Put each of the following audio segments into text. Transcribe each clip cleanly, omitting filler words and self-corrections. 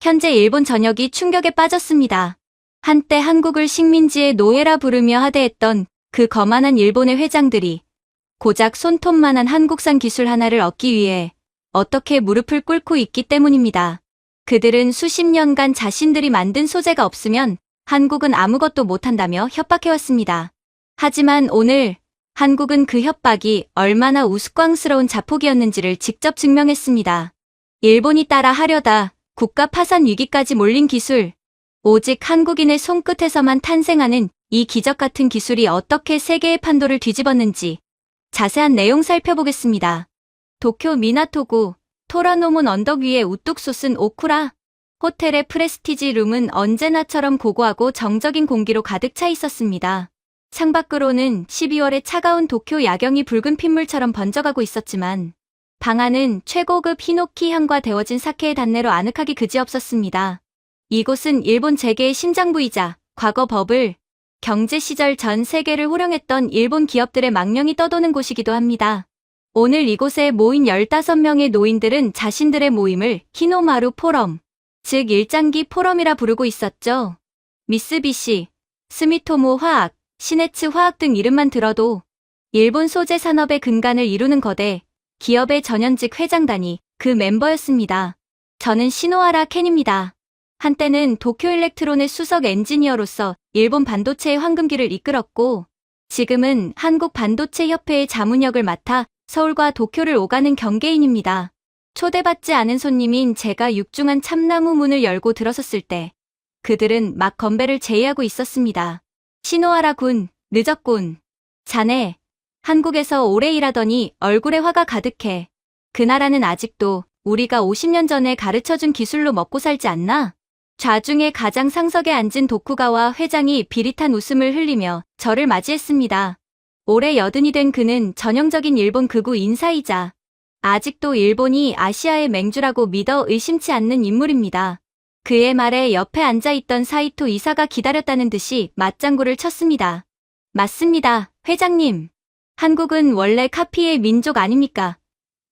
현재 일본 전역이 충격에 빠졌습니다. 한때 한국을 식민지의 노예라 부르며 하대했던 그 거만한 일본의 회장들이 고작 손톱만한 한국산 기술 하나를 얻기 위해 어떻게 무릎을 꿇고 있기 때문입니다. 그들은 수십 년간 자신들이 만든 소재가 없으면 한국은 아무것도 못한다며 협박해왔습니다. 하지만 오늘 한국은 그 협박이 얼마나 우스꽝스러운 자폭이었는지를 직접 증명했습니다. 일본이 따라 하려다 국가 파산 위기까지 몰린 기술, 오직 한국인의 손끝에서만 탄생하는 이 기적 같은 기술이 어떻게 세계의 판도를 뒤집었는지 자세한 내용 살펴보겠습니다. 도쿄 미나토구 토라노문 언덕 위에 우뚝 솟은 오쿠라 호텔의 프레스티지 룸은 언제나처럼 고고하고 정적인 공기로 가득 차 있었습니다. 창밖으로는 12월의 차가운 도쿄 야경이 붉은 핏물처럼 번져가고 있었지만 방 안은 최고급 히노키 향과 데워진 사케의 단내로 아늑하기 그지없었습니다. 이곳은 일본 재계의 심장부이자 과거 버블 경제 시절 전 세계를 호령했던 일본 기업들의 망령이 떠도는 곳이기도 합니다. 오늘 이곳에 모인 15명의 노인들은 자신들의 모임을 히노마루 포럼, 즉 일장기 포럼이라 부르고 있었죠. 미쓰비시, 스미토모 화학, 시네츠 화학 등 이름만 들어도 일본 소재 산업의 근간을 이루는 거대 기업의 전현직 회장단이 그 멤버였습니다. 저는 시노하라 켄입니다. 한때는 도쿄일렉트론의 수석 엔지니어로서 일본 반도체의 황금기를 이끌었고 지금은 한국반도체협회의 자문역을 맡아 서울과 도쿄를 오가는 경계인입니다. 초대받지 않은 손님인 제가 육중한 참나무 문을 열고 들어섰을 때 그들은 막 건배를 제의하고 있었습니다. 시노하라 군, 늦었군. 자네, 한국에서 오래 일하더니 얼굴에 화가 가득해. 그 나라는 아직도 우리가 50년 전에 가르쳐준 기술로 먹고 살지 않나? 좌중에 가장 상석에 앉은 도쿠가와 회장이 비릿한 웃음을 흘리며 저를 맞이했습니다. 올해 80이 된 그는 전형적인 일본 극우 인사이자 아직도 일본이 아시아의 맹주라고 믿어 의심치 않는 인물입니다. 그의 말에 옆에 앉아있던 사이토 이사가 기다렸다는 듯이 맞장구를 쳤습니다. 맞습니다, 회장님. 한국은 원래 카피의 민족 아닙니까?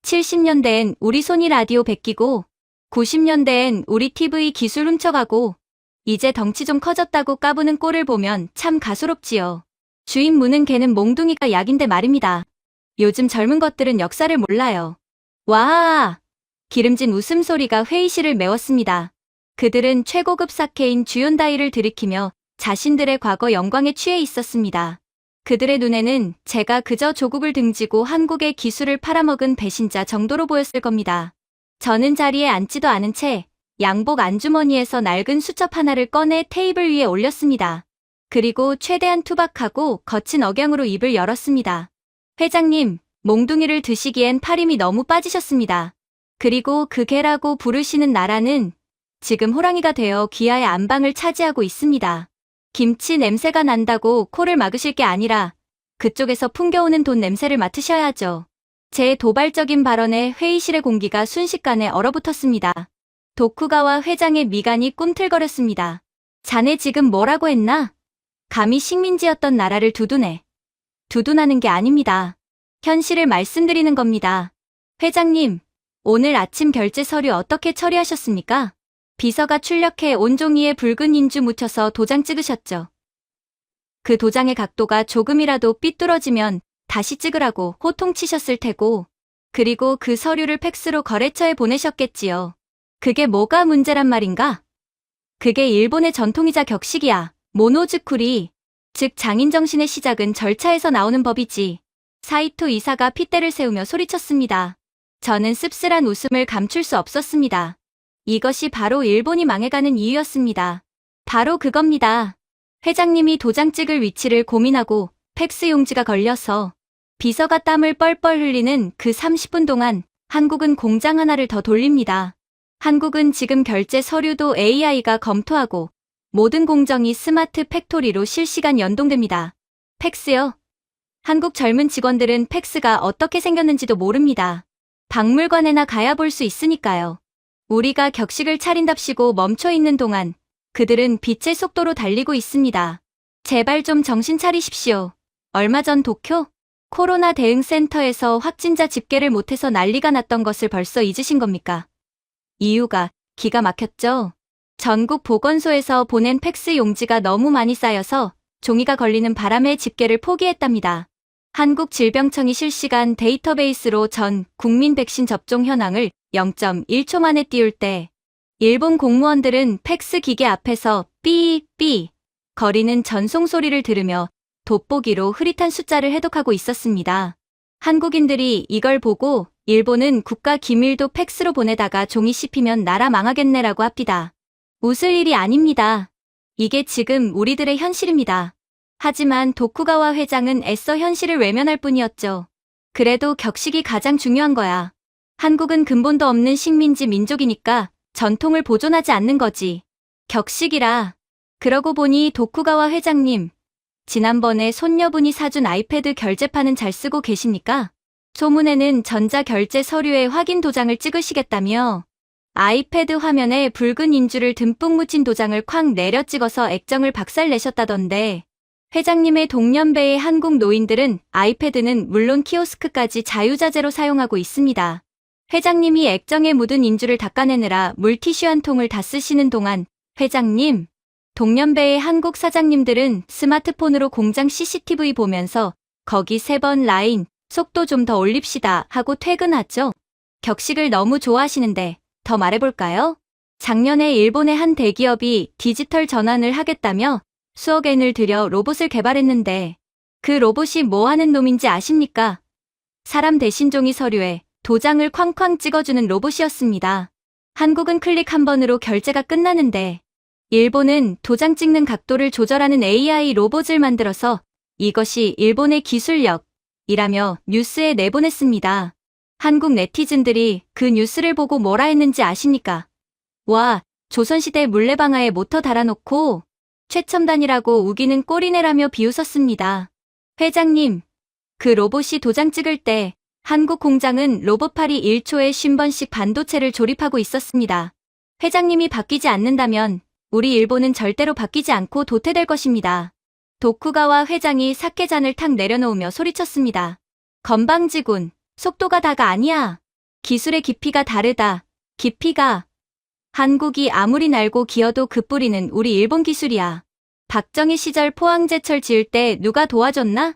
70년대엔 우리 소니 라디오 베끼고 90년대엔 우리 TV 기술 훔쳐가고 이제 덩치 좀 커졌다고 까부는 꼴을 보면 참 가소롭지요. 주인 무는 개는 몽둥이가 약인데 말입니다. 요즘 젊은 것들은 역사를 몰라요. 와하하! 기름진 웃음소리가 회의실을 메웠습니다. 그들은 최고급 사케인 주욘다이를 들이키며 자신들의 과거 영광에 취해 있었습니다. 그들의 눈에는 제가 그저 조국을 등지고 한국의 기술을 팔아먹은 배신자 정도로 보였을 겁니다. 저는 자리에 앉지도 않은 채 양복 안주머니에서 낡은 수첩 하나를 꺼내 테이블 위에 올렸습니다. 그리고 최대한 투박하고 거친 억양으로 입을 열었습니다. 회장님, 몽둥이를 드시기엔 팔힘이 너무 빠지셨습니다. 그리고 그 개라고 부르시는 나라는 지금 호랑이가 되어 귀하의 안방을 차지하고 있습니다. 김치 냄새가 난다고 코를 막으실 게 아니라 그쪽에서 풍겨오는 돈 냄새를 맡으셔야죠. 제 도발적인 발언에 회의실의 공기가 순식간에 얼어붙었습니다. 도쿠가와 회장의 미간이 꿈틀거렸습니다. 자네 지금 뭐라고 했나? 감히 식민지였던 나라를 두둔해. 두둔하는 게 아닙니다. 현실을 말씀드리는 겁니다. 회장님, 오늘 아침 결제 서류 어떻게 처리하셨습니까? 비서가 출력해 온종이에 붉은 인주 묻혀서 도장 찍으셨죠. 그 도장의 각도가 조금이라도 삐뚤어지면 다시 찍으라고 호통치셨을 테고, 그리고 그 서류를 팩스로 거래처에 보내셨겠지요. 그게 뭐가 문제란 말인가? 그게 일본의 전통이자 격식이야. 모노즈쿠리, 즉 장인정신의 시작은 절차에서 나오는 법이지. 사이토 이사가 핏대를 세우며 소리쳤습니다. 저는 씁쓸한 웃음을 감출 수 없었습니다. 이것이 바로 일본이 망해가는 이유였습니다. 바로 그겁니다. 회장님이 도장 찍을 위치를 고민하고 팩스 용지가 걸려서 비서가 땀을 뻘뻘 흘리는 그 30분 동안 한국은 공장 하나를 더 돌립니다. 한국은 지금 결제 서류도 AI가 검토하고 모든 공정이 스마트 팩토리로 실시간 연동됩니다. 팩스요? 한국 젊은 직원들은 팩스가 어떻게 생겼는지도 모릅니다. 박물관에나 가야 볼 수 있으니까요. 우리가 격식을 차린답시고 멈춰있는 동안 그들은 빛의 속도로 달리고 있습니다. 제발 좀 정신 차리십시오. 얼마 전 도쿄 코로나 대응센터에서 확진자 집계를 못해서 난리가 났던 것을 벌써 잊으신 겁니까? 이유가 기가 막혔죠? 전국 보건소에서 보낸 팩스 용지가 너무 많이 쌓여서 종이가 걸리는 바람에 집계를 포기했답니다. 한국질병청이 실시간 데이터베이스로 전 국민 백신 접종 현황을 0.1초 만에 띄울 때 일본 공무원들은 팩스 기계 앞에서 삐삐 거리는 전송 소리를 들으며 돋보기로 흐릿한 숫자를 해독하고 있었습니다. 한국인들이 이걸 보고 일본은 국가 기밀도 팩스로 보내다가 종이 씹히면 나라 망하겠네라고 합디다. 웃을 일이 아닙니다. 이게 지금 우리들의 현실입니다. 하지만 도쿠가와 회장은 애써 현실을 외면할 뿐이었죠. 그래도 격식이 가장 중요한 거야. 한국은 근본도 없는 식민지 민족이니까 전통을 보존하지 않는 거지. 격식이라. 그러고 보니 도쿠가와 회장님, 지난번에 손녀분이 사준 아이패드 결제판은 잘 쓰고 계십니까? 소문에는 전자결제 서류에 확인 도장을 찍으시겠다며 아이패드 화면에 붉은 인주를 듬뿍 묻힌 도장을 쾅 내려 찍어서 액정을 박살내셨다던데 회장님의 동년배의 한국 노인들은 아이패드는 물론 키오스크까지 자유자재로 사용하고 있습니다. 회장님이 액정에 묻은 인주를 닦아내느라 물티슈 한 통을 다 쓰시는 동안 회장님, 동년배의 한국 사장님들은 스마트폰으로 공장 CCTV 보면서 거기 3번 라인, 속도 좀 더 올립시다 하고 퇴근하죠. 격식을 너무 좋아하시는데 더 말해볼까요? 작년에 일본의 한 대기업이 디지털 전환을 하겠다며 수억 엔을 들여 로봇을 개발했는데 그 로봇이 뭐 하는 놈인지 아십니까? 사람 대신 종이 서류에 도장을 쾅쾅 찍어주는 로봇이었습니다. 한국은 클릭 한 번으로 결제가 끝나는데 일본은 도장 찍는 각도를 조절하는 AI 로봇을 만들어서 이것이 일본의 기술력이라며 뉴스에 내보냈습니다. 한국 네티즌들이 그 뉴스를 보고 뭐라 했는지 아십니까? 와, 조선시대 물레방아에 모터 달아놓고 최첨단이라고 우기는 꼴이네라며 비웃었습니다. 회장님, 그 로봇이 도장 찍을 때 한국 공장은 로봇팔이 1초에 50번씩 반도체를 조립하고 있었습니다. 회장님이 바뀌지 않는다면 우리 일본은 절대로 바뀌지 않고 도태될 것입니다. 도쿠가와 회장이 사케잔을 탁 내려놓으며 소리쳤습니다. 건방지군. 속도가 다가 아니야. 기술의 깊이가 다르다. 깊이가. 한국이 아무리 날고 기어도 그 뿌리는 우리 일본 기술이야. 박정희 시절 포항제철 지을 때 누가 도와줬나?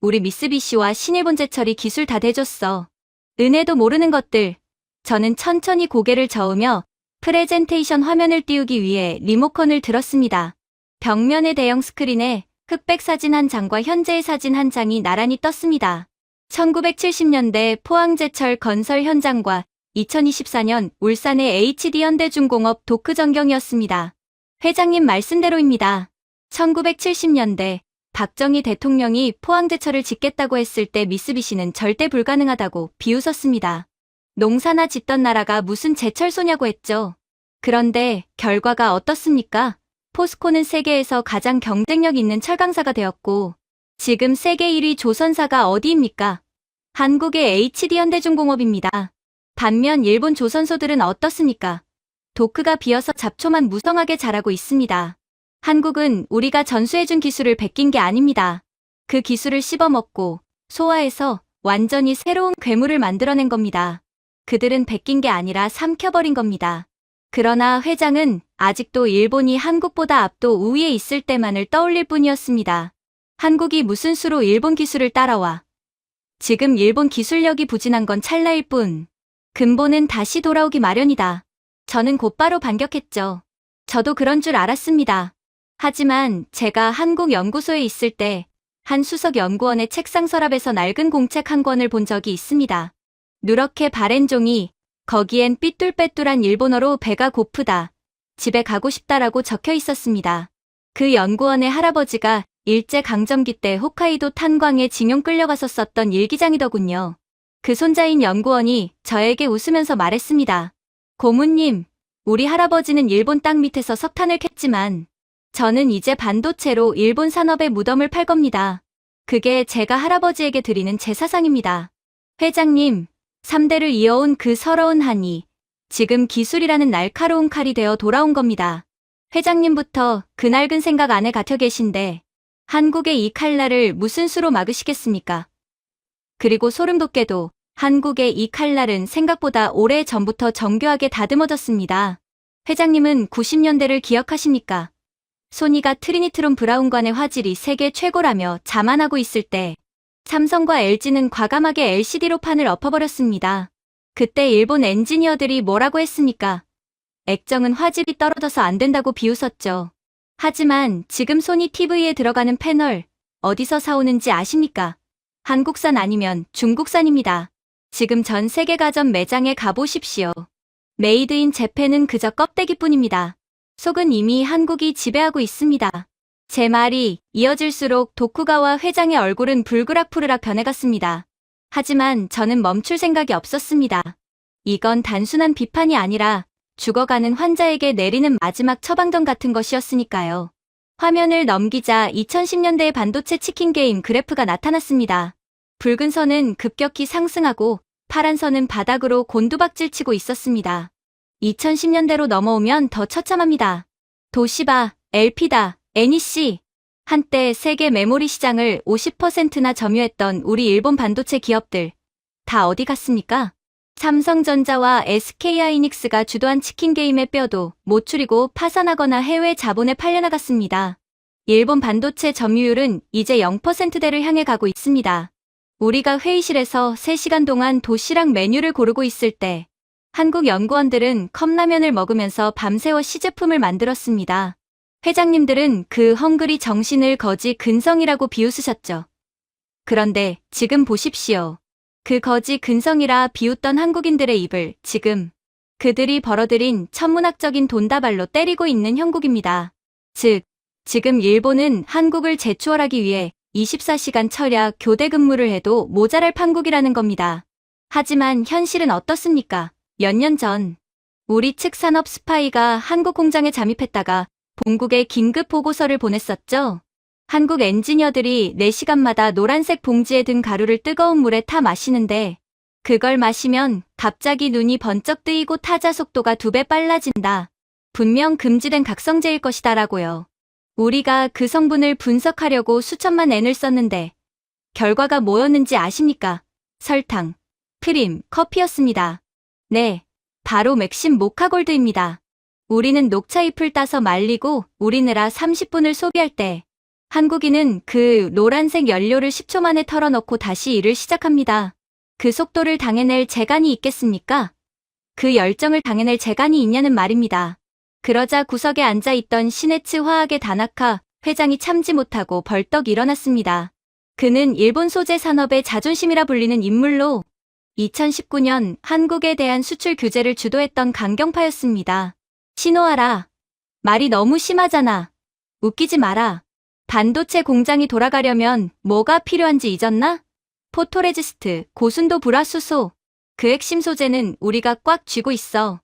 우리 미쓰비시와 신일본제철이 기술 다 대줬어. 은혜도 모르는 것들. 저는 천천히 고개를 저으며 프레젠테이션 화면을 띄우기 위해 리모컨을 들었습니다. 벽면의 대형 스크린에 흑백 사진 한 장과 현재의 사진 한 장이 나란히 떴습니다. 1970년대 포항제철 건설 현장과 2024년 울산의 HD현대중공업 도크 전경이었습니다. 회장님 말씀대로입니다. 1970년대 박정희 대통령이 포항제철을 짓겠다고 했을 때 미쓰비시는 절대 불가능하다고 비웃었습니다. 농사나 짓던 나라가 무슨 제철소냐고 했죠. 그런데 결과가 어떻습니까? 포스코는 세계에서 가장 경쟁력 있는 철강사가 되었고 지금 세계 1위 조선사가 어디입니까? 한국의 HD현대중공업입니다. 반면 일본 조선소들은 어떻습니까? 도크가 비어서 잡초만 무성하게 자라고 있습니다. 한국은 우리가 전수해준 기술을 베낀 게 아닙니다. 그 기술을 씹어먹고 소화해서 완전히 새로운 괴물을 만들어낸 겁니다. 그들은 베낀 게 아니라 삼켜버린 겁니다. 그러나 회장은 아직도 일본이 한국보다 압도 우위에 있을 때만을 떠올릴 뿐이었습니다. 한국이 무슨 수로 일본 기술을 따라와. 지금 일본 기술력이 부진한 건 찰나일 뿐. 근본은 다시 돌아오기 마련이다. 저는 곧바로 반격했죠. 저도 그런 줄 알았습니다. 하지만 제가 한국 연구소에 있을 때 한 수석 연구원의 책상 서랍에서 낡은 공책 한 권을 본 적이 있습니다. 누렇게 바랜 종이, 거기엔 삐뚤빼뚤한 일본어로 배가 고프다, 집에 가고 싶다라고 적혀 있었습니다. 그 연구원의 할아버지가 일제강점기 때 홋카이도 탄광에 징용 끌려가서 썼던 일기장이더군요. 그 손자인 연구원이 저에게 웃으면서 말했습니다. 고모님, 우리 할아버지는 일본 땅 밑에서 석탄을 캤지만 저는 이제 반도체로 일본 산업에 무덤을 팔 겁니다. 그게 제가 할아버지에게 드리는 제 사상입니다. 회장님, 3대를 이어온 그 서러운 한이 지금 기술이라는 날카로운 칼이 되어 돌아온 겁니다. 회장님부터 그 낡은 생각 안에 갇혀 계신데 한국의 이 칼날을 무슨 수로 막으시겠습니까? 그리고 소름 돋게도 한국의 이 칼날은 생각보다 오래 전부터 정교하게 다듬어졌습니다. 회장님은 90년대를 기억하십니까? 소니가 트리니트론 브라운관의 화질이 세계 최고라며 자만하고 있을 때 삼성과 LG는 과감하게 LCD로 판을 엎어버렸습니다. 그때 일본 엔지니어들이 뭐라고 했습니까? 액정은 화질이 떨어져서 안 된다고 비웃었죠. 하지만 지금 소니 TV에 들어가는 패널 어디서 사오는지 아십니까? 한국산 아니면 중국산입니다. 지금 전 세계 가전 매장에 가보십시오. 메이드 인 재팬은 그저 껍데기뿐입니다. 속은 이미 한국이 지배하고 있습니다. 제 말이 이어질수록 도쿠가와 회장의 얼굴은 불그락푸르락 변해갔습니다. 하지만 저는 멈출 생각이 없었습니다. 이건 단순한 비판이 아니라 죽어가는 환자에게 내리는 마지막 처방전 같은 것이었으니까요. 화면을 넘기자 2010년대의 반도체 치킨 게임 그래프가 나타났습니다. 붉은 선은 급격히 상승하고 파란 선은 바닥으로 곤두박질치고 있었습니다. 2010년대로 넘어오면 더 처참합니다. 도시바, LP다, NEC. 한때 세계 메모리 시장을 50%나 점유했던 우리 일본 반도체 기업들. 다 어디 갔습니까? 삼성전자와 SK하이닉스가 주도한 치킨 게임의 뼈도 못 추리고 파산하거나 해외 자본에 팔려나갔습니다. 일본 반도체 점유율은 이제 0%대를 향해 가고 있습니다. 우리가 회의실에서 3시간 동안 도시락 메뉴를 고르고 있을 때 한국 연구원들은 컵라면을 먹으면서 밤새워 시제품을 만들었습니다. 회장님들은 그 헝그리 정신을 거지 근성이라고 비웃으셨죠. 그런데 지금 보십시오. 그 거지 근성이라 비웃던 한국인들의 입을 지금 그들이 벌어들인 천문학적인 돈다발로 때리고 있는 형국입니다. 즉, 지금 일본은 한국을 재추월하기 위해 24시간 철야 교대 근무를 해도 모자랄 판국이라는 겁니다. 하지만 현실은 어떻습니까? 몇 년 전 우리 측 산업 스파이가 한국 공장에 잠입했다가 본국에 긴급 보고서를 보냈었죠. 한국 엔지니어들이 4시간마다 노란색 봉지에 든 가루를 뜨거운 물에 타 마시는데 그걸 마시면 갑자기 눈이 번쩍 뜨이고 타자 속도가 2배 빨라진다. 분명 금지된 각성제일 것이다라고요. 우리가 그 성분을 분석하려고 수천만 엔을 썼는데 결과가 뭐였는지 아십니까? 설탕, 크림, 커피였습니다. 네, 바로 맥심 모카골드입니다. 우리는 녹차잎을 따서 말리고 우리느라 30분을 소비할 때 한국인은 그 노란색 연료를 10초 만에 털어넣고 다시 일을 시작합니다. 그 속도를 당해낼 재간이 있겠습니까? 그 열정을 당해낼 재간이 있냐는 말입니다. 그러자 구석에 앉아있던 시네츠 화학의 다나카 회장이 참지 못하고 벌떡 일어났습니다. 그는 일본 소재 산업의 자존심이라 불리는 인물로 2019년 한국에 대한 수출 규제를 주도했던 강경파였습니다. 신호하라. 말이 너무 심하잖아. 웃기지 마라. 반도체 공장이 돌아가려면 뭐가 필요한지 잊었나? 포토레지스트, 고순도 불화수소. 그 핵심 소재는 우리가 꽉 쥐고 있어.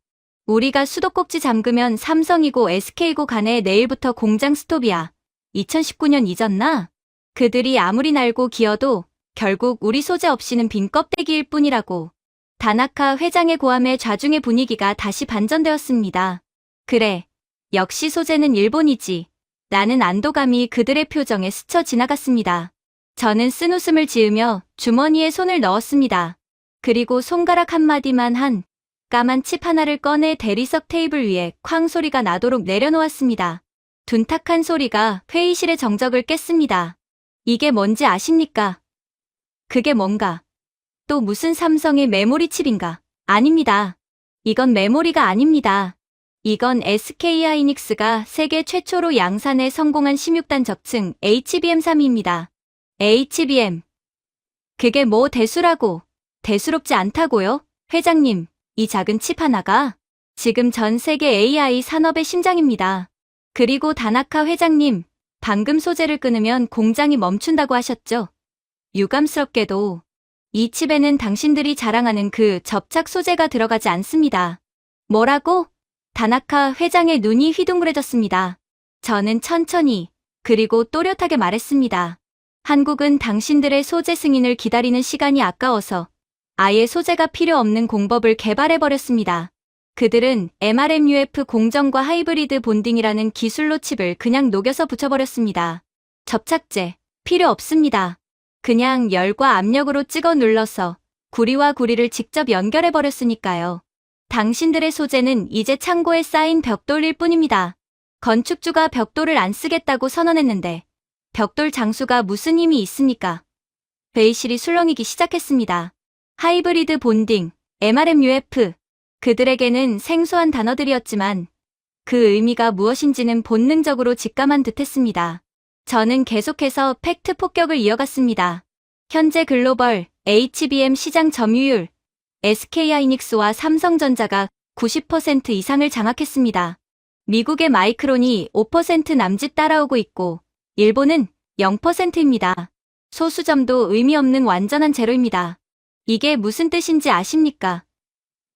우리가 수도꼭지 잠그면 삼성이고 SK고 간에 내일부터 공장 스톱이야. 2019년 잊었나? 그들이 아무리 날고 기어도 결국 우리 소재 없이는 빈 껍데기일 뿐이라고. 다나카 회장의 고함에 좌중의 분위기가 다시 반전되었습니다. 그래, 역시 소재는 일본이지. 라는 안도감이 그들의 표정에 스쳐 지나갔습니다. 저는 쓴웃음을 지으며 주머니에 손을 넣었습니다. 그리고 손가락 한마디만 한 까만 칩 하나를 꺼내 대리석 테이블 위에 쾅 소리가 나도록 내려놓았습니다. 둔탁한 소리가 회의실의 정적을 깼습니다. 이게 뭔지 아십니까? 그게 뭔가? 또 무슨 삼성의 메모리 칩인가? 아닙니다. 이건 메모리가 아닙니다. 이건 SK하이닉스가 세계 최초로 양산에 성공한 16단 적층 HBM3입니다. HBM. 그게 뭐 대수라고. 대수롭지 않다고요? 회장님, 이 작은 칩 하나가 지금 전 세계 AI 산업의 심장입니다. 그리고 다나카 회장님, 방금 소재를 끊으면 공장이 멈춘다고 하셨죠? 유감스럽게도 이 칩에는 당신들이 자랑하는 그 접착 소재가 들어가지 않습니다. 뭐라고? 다나카 회장의 눈이 휘둥그레졌습니다. 저는 천천히 그리고 또렷하게 말했습니다. 한국은 당신들의 소재 승인을 기다리는 시간이 아까워서 아예 소재가 필요 없는 공법을 개발해버렸습니다. 그들은 MRMUF 공정과 하이브리드 본딩이라는 기술로 칩을 그냥 녹여서 붙여버렸습니다. 접착제 필요 없습니다. 그냥 열과 압력으로 찍어 눌러서 구리와 구리를 직접 연결해버렸으니까요. 당신들의 소재는 이제 창고에 쌓인 벽돌일 뿐입니다. 건축주가 벽돌을 안 쓰겠다고 선언했는데 벽돌 장수가 무슨 힘이 있습니까? 베이실이 술렁이기 시작했습니다. 하이브리드 본딩, MRMUF. 그들에게는 생소한 단어들이었지만 그 의미가 무엇인지는 본능적으로 직감한 듯했습니다. 저는 계속해서 팩트 폭격을 이어갔습니다. 현재 글로벌 HBM 시장 점유율 SK하이닉스와 삼성전자가 90% 이상을 장악했습니다. 미국의 마이크론이 5% 남짓 따라오고 있고 일본은 0%입니다. 소수점도 의미 없는 완전한 제로입니다. 이게 무슨 뜻인지 아십니까?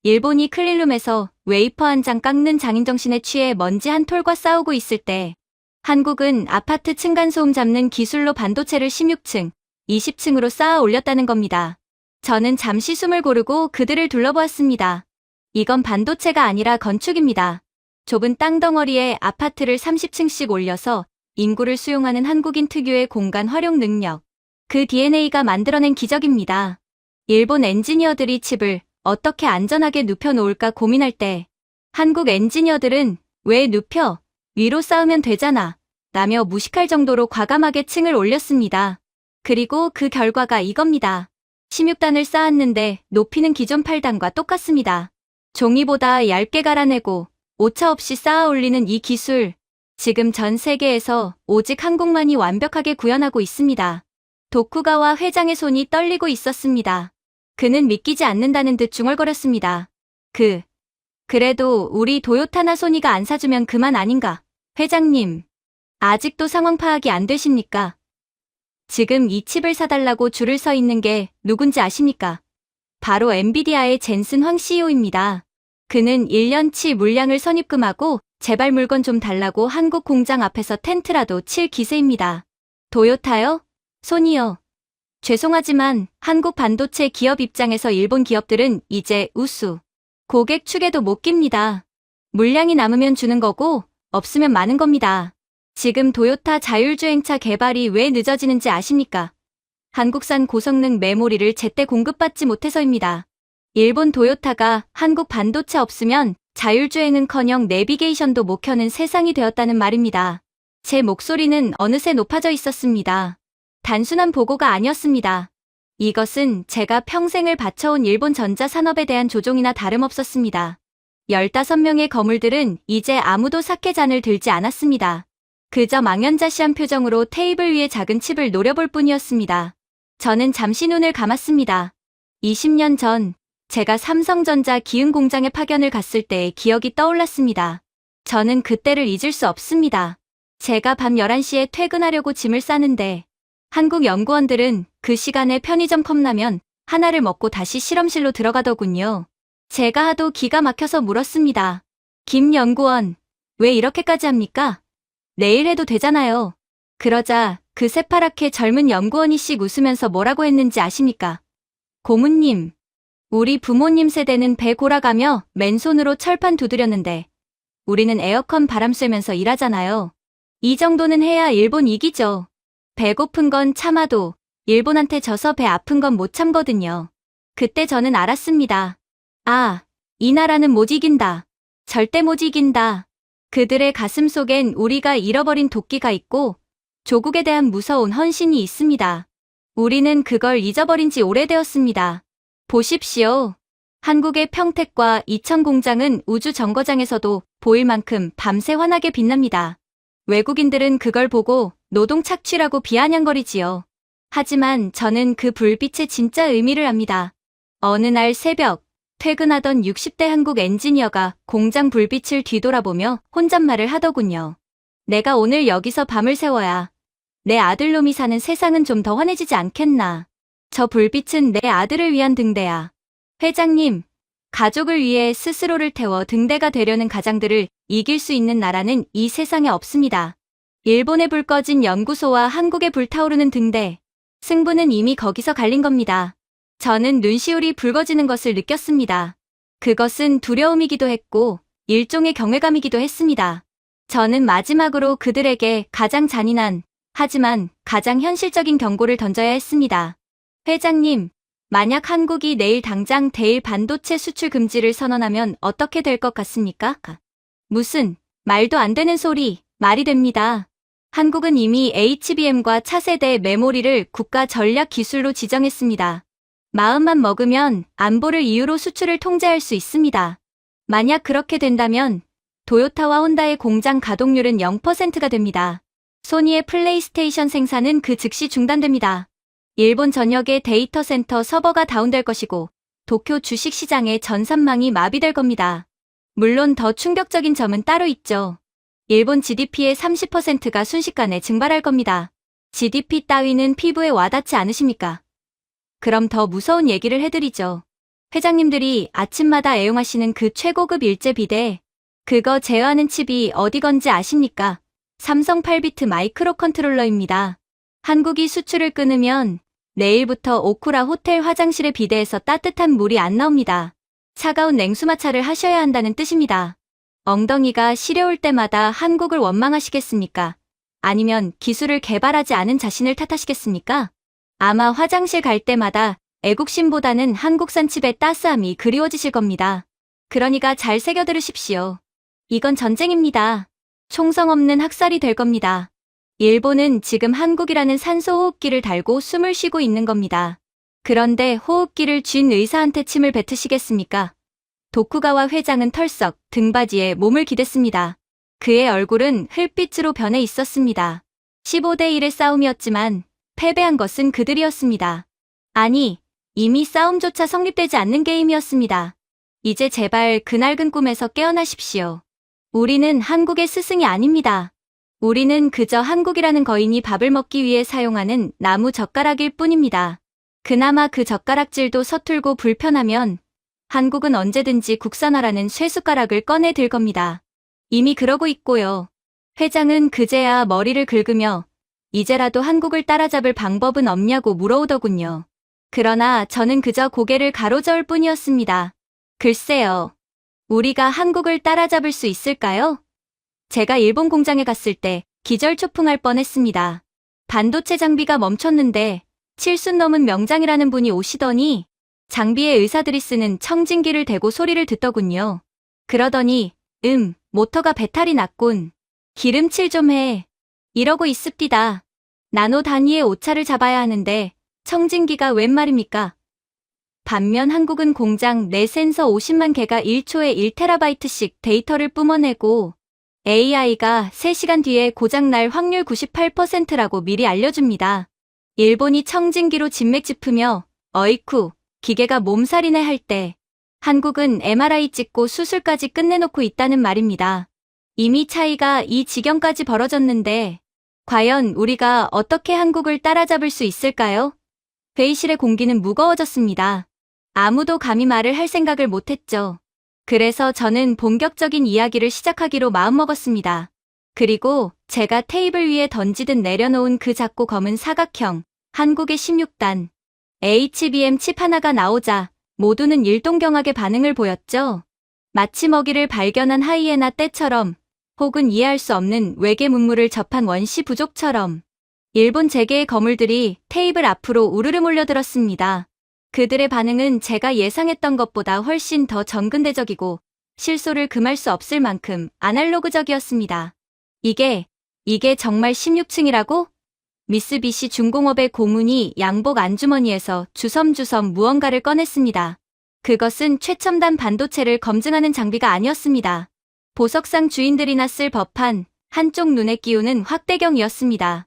일본이 클린룸에서 웨이퍼 한 장 깎는 장인정신에 취해 먼지 한 톨과 싸우고 있을 때 한국은 아파트 층간소음 잡는 기술로 반도체를 16층, 20층으로 쌓아 올렸다는 겁니다. 저는 잠시 숨을 고르고 그들을 둘러보았습니다. 이건 반도체가 아니라 건축입니다. 좁은 땅덩어리에 아파트를 30층씩 올려서 인구를 수용하는 한국인 특유의 공간 활용 능력. 그 DNA가 만들어낸 기적입니다. 일본 엔지니어들이 칩을 어떻게 안전하게 눕혀놓을까 고민할 때 한국 엔지니어들은 왜 눕혀? 위로 쌓으면 되잖아. 라며 무식할 정도로 과감하게 층을 올렸습니다. 그리고 그 결과가 이겁니다. 16단을 쌓았는데 높이는 기존 8단과 똑같습니다. 종이보다 얇게 갈아내고 오차 없이 쌓아 올리는 이 기술. 지금 전 세계에서 오직 한국만이 완벽하게 구현하고 있습니다. 도쿠가와 회장의 손이 떨리고 있었습니다. 그는 믿기지 않는다는 듯 중얼거렸습니다. 그래도 우리 도요타나 소니가 안 사주면 그만 아닌가? 회장님, 아직도 상황 파악이 안 되십니까? 지금 이 칩을 사달라고 줄을 서 있는 게 누군지 아십니까? 바로 엔비디아의 젠슨 황 CEO입니다. 그는 1년치 물량을 선입금하고 제발 물건 좀 달라고 한국 공장 앞에서 텐트라도 칠 기세입니다. 도요타요? 소니요? 죄송하지만 한국 반도체 기업 입장에서 일본 기업들은 이제 우수. 고객 축에도 못 깁니다. 물량이 남으면 주는 거고 없으면 마는 겁니다. 지금 도요타 자율주행차 개발이 왜 늦어지는지 아십니까? 한국산 고성능 메모리를 제때 공급받지 못해서입니다. 일본 도요타가 한국 반도체 없으면 자율주행은커녕 내비게이션도 못 켜는 세상이 되었다는 말입니다. 제 목소리는 어느새 높아져 있었습니다. 단순한 보고가 아니었습니다. 이것은 제가 평생을 바쳐온 일본 전자산업에 대한 조종이나 다름없었습니다. 15명의 거물들은 이제 아무도 사케잔을 들지 않았습니다. 그저 망연자실한 표정으로 테이블 위에 작은 칩을 노려볼 뿐이었습니다. 저는 잠시 눈을 감았습니다. 20년 전 제가 삼성전자 기흥 공장에 파견을 갔을 때의 기억이 떠올랐습니다. 저는 그때를 잊을 수 없습니다. 제가 밤 11시에 퇴근하려고 짐을 싸는데 한국 연구원들은 그 시간에 편의점 컵라면 하나를 먹고 다시 실험실로 들어가더군요. 제가 하도 기가 막혀서 물었습니다. 김 연구원, 왜 이렇게까지 합니까? 내일 해도 되잖아요. 그러자 그 새파랗게 젊은 연구원이씩 웃으면서 뭐라고 했는지 아십니까? 고문님, 우리 부모님 세대는 배 골아가며 맨손으로 철판 두드렸는데 우리는 에어컨 바람 쐬면서 일하잖아요. 이 정도는 해야 일본 이기죠. 배고픈 건 참아도 일본한테 져서 배 아픈 건 못 참거든요. 그때 저는 알았습니다. 아, 이 나라는 못 이긴다. 절대 못 이긴다. 그들의 가슴 속엔 우리가 잃어버린 도끼가 있고 조국에 대한 무서운 헌신이 있습니다. 우리는 그걸 잊어버린 지 오래되었습니다. 보십시오. 한국의 평택과 이천 공장은 우주 정거장에서도 보일 만큼 밤새 환하게 빛납니다. 외국인들은 그걸 보고 노동 착취라고 비아냥거리지요. 하지만 저는 그 불빛의 진짜 의미를 압니다. 어느 날 새벽, 퇴근하던 60대 한국 엔지니어가 공장 불빛을 뒤돌아보며 혼잣말을 하더군요. 내가 오늘 여기서 밤을 새워야 내 아들놈이 사는 세상은 좀 더 환해지지 않겠나. 저 불빛은 내 아들을 위한 등대야. 회장님, 가족을 위해 스스로를 태워 등대가 되려는 가장들을 이길 수 있는 나라는 이 세상에 없습니다. 일본의 불 꺼진 연구소와 한국의 불타오르는 등대. 승부는 이미 거기서 갈린 겁니다. 저는 눈시울이 붉어지는 것을 느꼈습니다. 그것은 두려움이기도 했고 일종의 경외감이기도 했습니다. 저는 마지막으로 그들에게 가장 잔인한, 하지만 가장 현실적인 경고를 던져야 했습니다. 회장님, 만약 한국이 내일 당장 대일 반도체 수출 금지를 선언하면 어떻게 될 것 같습니까? 무슨 말도 안 되는 소리, 말이 됩니다. 한국은 이미 HBM과 차세대 메모리를 국가 전략 기술로 지정했습니다. 마음만 먹으면 안보를 이유로 수출을 통제할 수 있습니다. 만약 그렇게 된다면 도요타와 혼다의 공장 가동률은 0%가 됩니다. 소니의 플레이스테이션 생산은 그 즉시 중단됩니다. 일본 전역의 데이터 센터 서버가 다운될 것이고 도쿄 주식시장의 전산망이 마비될 겁니다. 물론 더 충격적인 점은 따로 있죠. 일본 GDP의 30%가 순식간에 증발할 겁니다. GDP 따위는 피부에 와닿지 않으십니까? 그럼 더 무서운 얘기를 해드리죠. 회장님들이 아침마다 애용하시는 그 최고급 일제 비데, 그거 제어하는 칩이 어디 건지 아십니까? 삼성 8비트 마이크로 컨트롤러입니다. 한국이 수출을 끊으면 내일부터 오쿠라 호텔 화장실의 비데에서 따뜻한 물이 안 나옵니다. 차가운 냉수마찰을 하셔야 한다는 뜻입니다. 엉덩이가 시려울 때마다 한국을 원망하시겠습니까? 아니면 기술을 개발하지 않은 자신을 탓하시겠습니까? 아마 화장실 갈 때마다 애국심보다는 한국산 칩의 따스함이 그리워지실 겁니다. 그러니까 잘 새겨 들으십시오. 이건 전쟁입니다. 총성 없는 학살이 될 겁니다. 일본은 지금 한국이라는 산소호흡기를 달고 숨을 쉬고 있는 겁니다. 그런데 호흡기를 쥔 의사한테 침을 뱉으시겠습니까? 도쿠가와 회장은 털썩 등받이에 몸을 기댔습니다. 그의 얼굴은 흙빛으로 변해 있었습니다. 15대 1의 싸움이었지만 패배한 것은 그들이었습니다. 아니, 이미 싸움조차 성립되지 않는 게임이었습니다. 이제 제발 그 낡은 꿈에서 깨어나십시오. 우리는 한국의 스승이 아닙니다. 우리는 그저 한국이라는 거인이 밥을 먹기 위해 사용하는 나무 젓가락일 뿐입니다. 그나마 그 젓가락질도 서툴고 불편하면 한국은 언제든지 국산화라는 쇠숟가락을 꺼내 들 겁니다. 이미 그러고 있고요. 회장은 그제야 머리를 긁으며 이제라도 한국을 따라잡을 방법은 없냐고 물어오더군요. 그러나 저는 그저 고개를 가로저을 뿐이었습니다. 글쎄요. 우리가 한국을 따라잡을 수 있을까요? 제가 일본 공장에 갔을 때 기절초풍할 뻔했습니다. 반도체 장비가 멈췄는데 7순 넘은 명장이라는 분이 오시더니 장비에 의사들이 쓰는 청진기를 대고 소리를 듣더군요. 그러더니 모터가 배탈이 났군. 기름칠 좀 해. 이러고 있습디다. 나노 단위의 오차를 잡아야 하는데 청진기가 웬 말입니까? 반면 한국은 공장 내 센서 50만 개가 1초에 1테라바이트씩 데이터를 뿜어내고 AI가 3시간 뒤에 고장날 확률 98%라고 미리 알려줍니다. 일본이 청진기로 진맥 짚으며 어이쿠 기계가 몸살이네 할 때 한국은 MRI 찍고 수술까지 끝내놓고 있다는 말입니다. 이미 차이가 이 지경까지 벌어졌는데 과연 우리가 어떻게 한국을 따라잡을 수 있을까요? 회의실의 공기는 무거워졌습니다. 아무도 감히 말을 할 생각을 못했죠. 그래서 저는 본격적인 이야기를 시작하기로 마음먹었습니다. 그리고 제가 테이블 위에 던지듯 내려놓은 그 작고 검은 사각형, 한국의 16단, HBM 칩 하나가 나오자 모두는 일동경악의 반응을 보였죠. 마치 먹이를 발견한 하이에나 떼처럼 혹은 이해할 수 없는 외계 문물을 접한 원시 부족처럼 일본 재계의 거물들이 테이블 앞으로 우르르 몰려들었습니다. 그들의 반응은 제가 예상했던 것보다 훨씬 더 정근대적이고 실소를 금할 수 없을 만큼 아날로그적이었습니다. 이게 정말 16층이라고? 미쓰비시 중공업의 고문이 양복 안주머니에서 주섬주섬 무언가를 꺼냈습니다. 그것은 최첨단 반도체를 검증하는 장비가 아니었습니다. 보석상 주인들이나 쓸 법한 한쪽 눈에 끼우는 확대경이었습니다.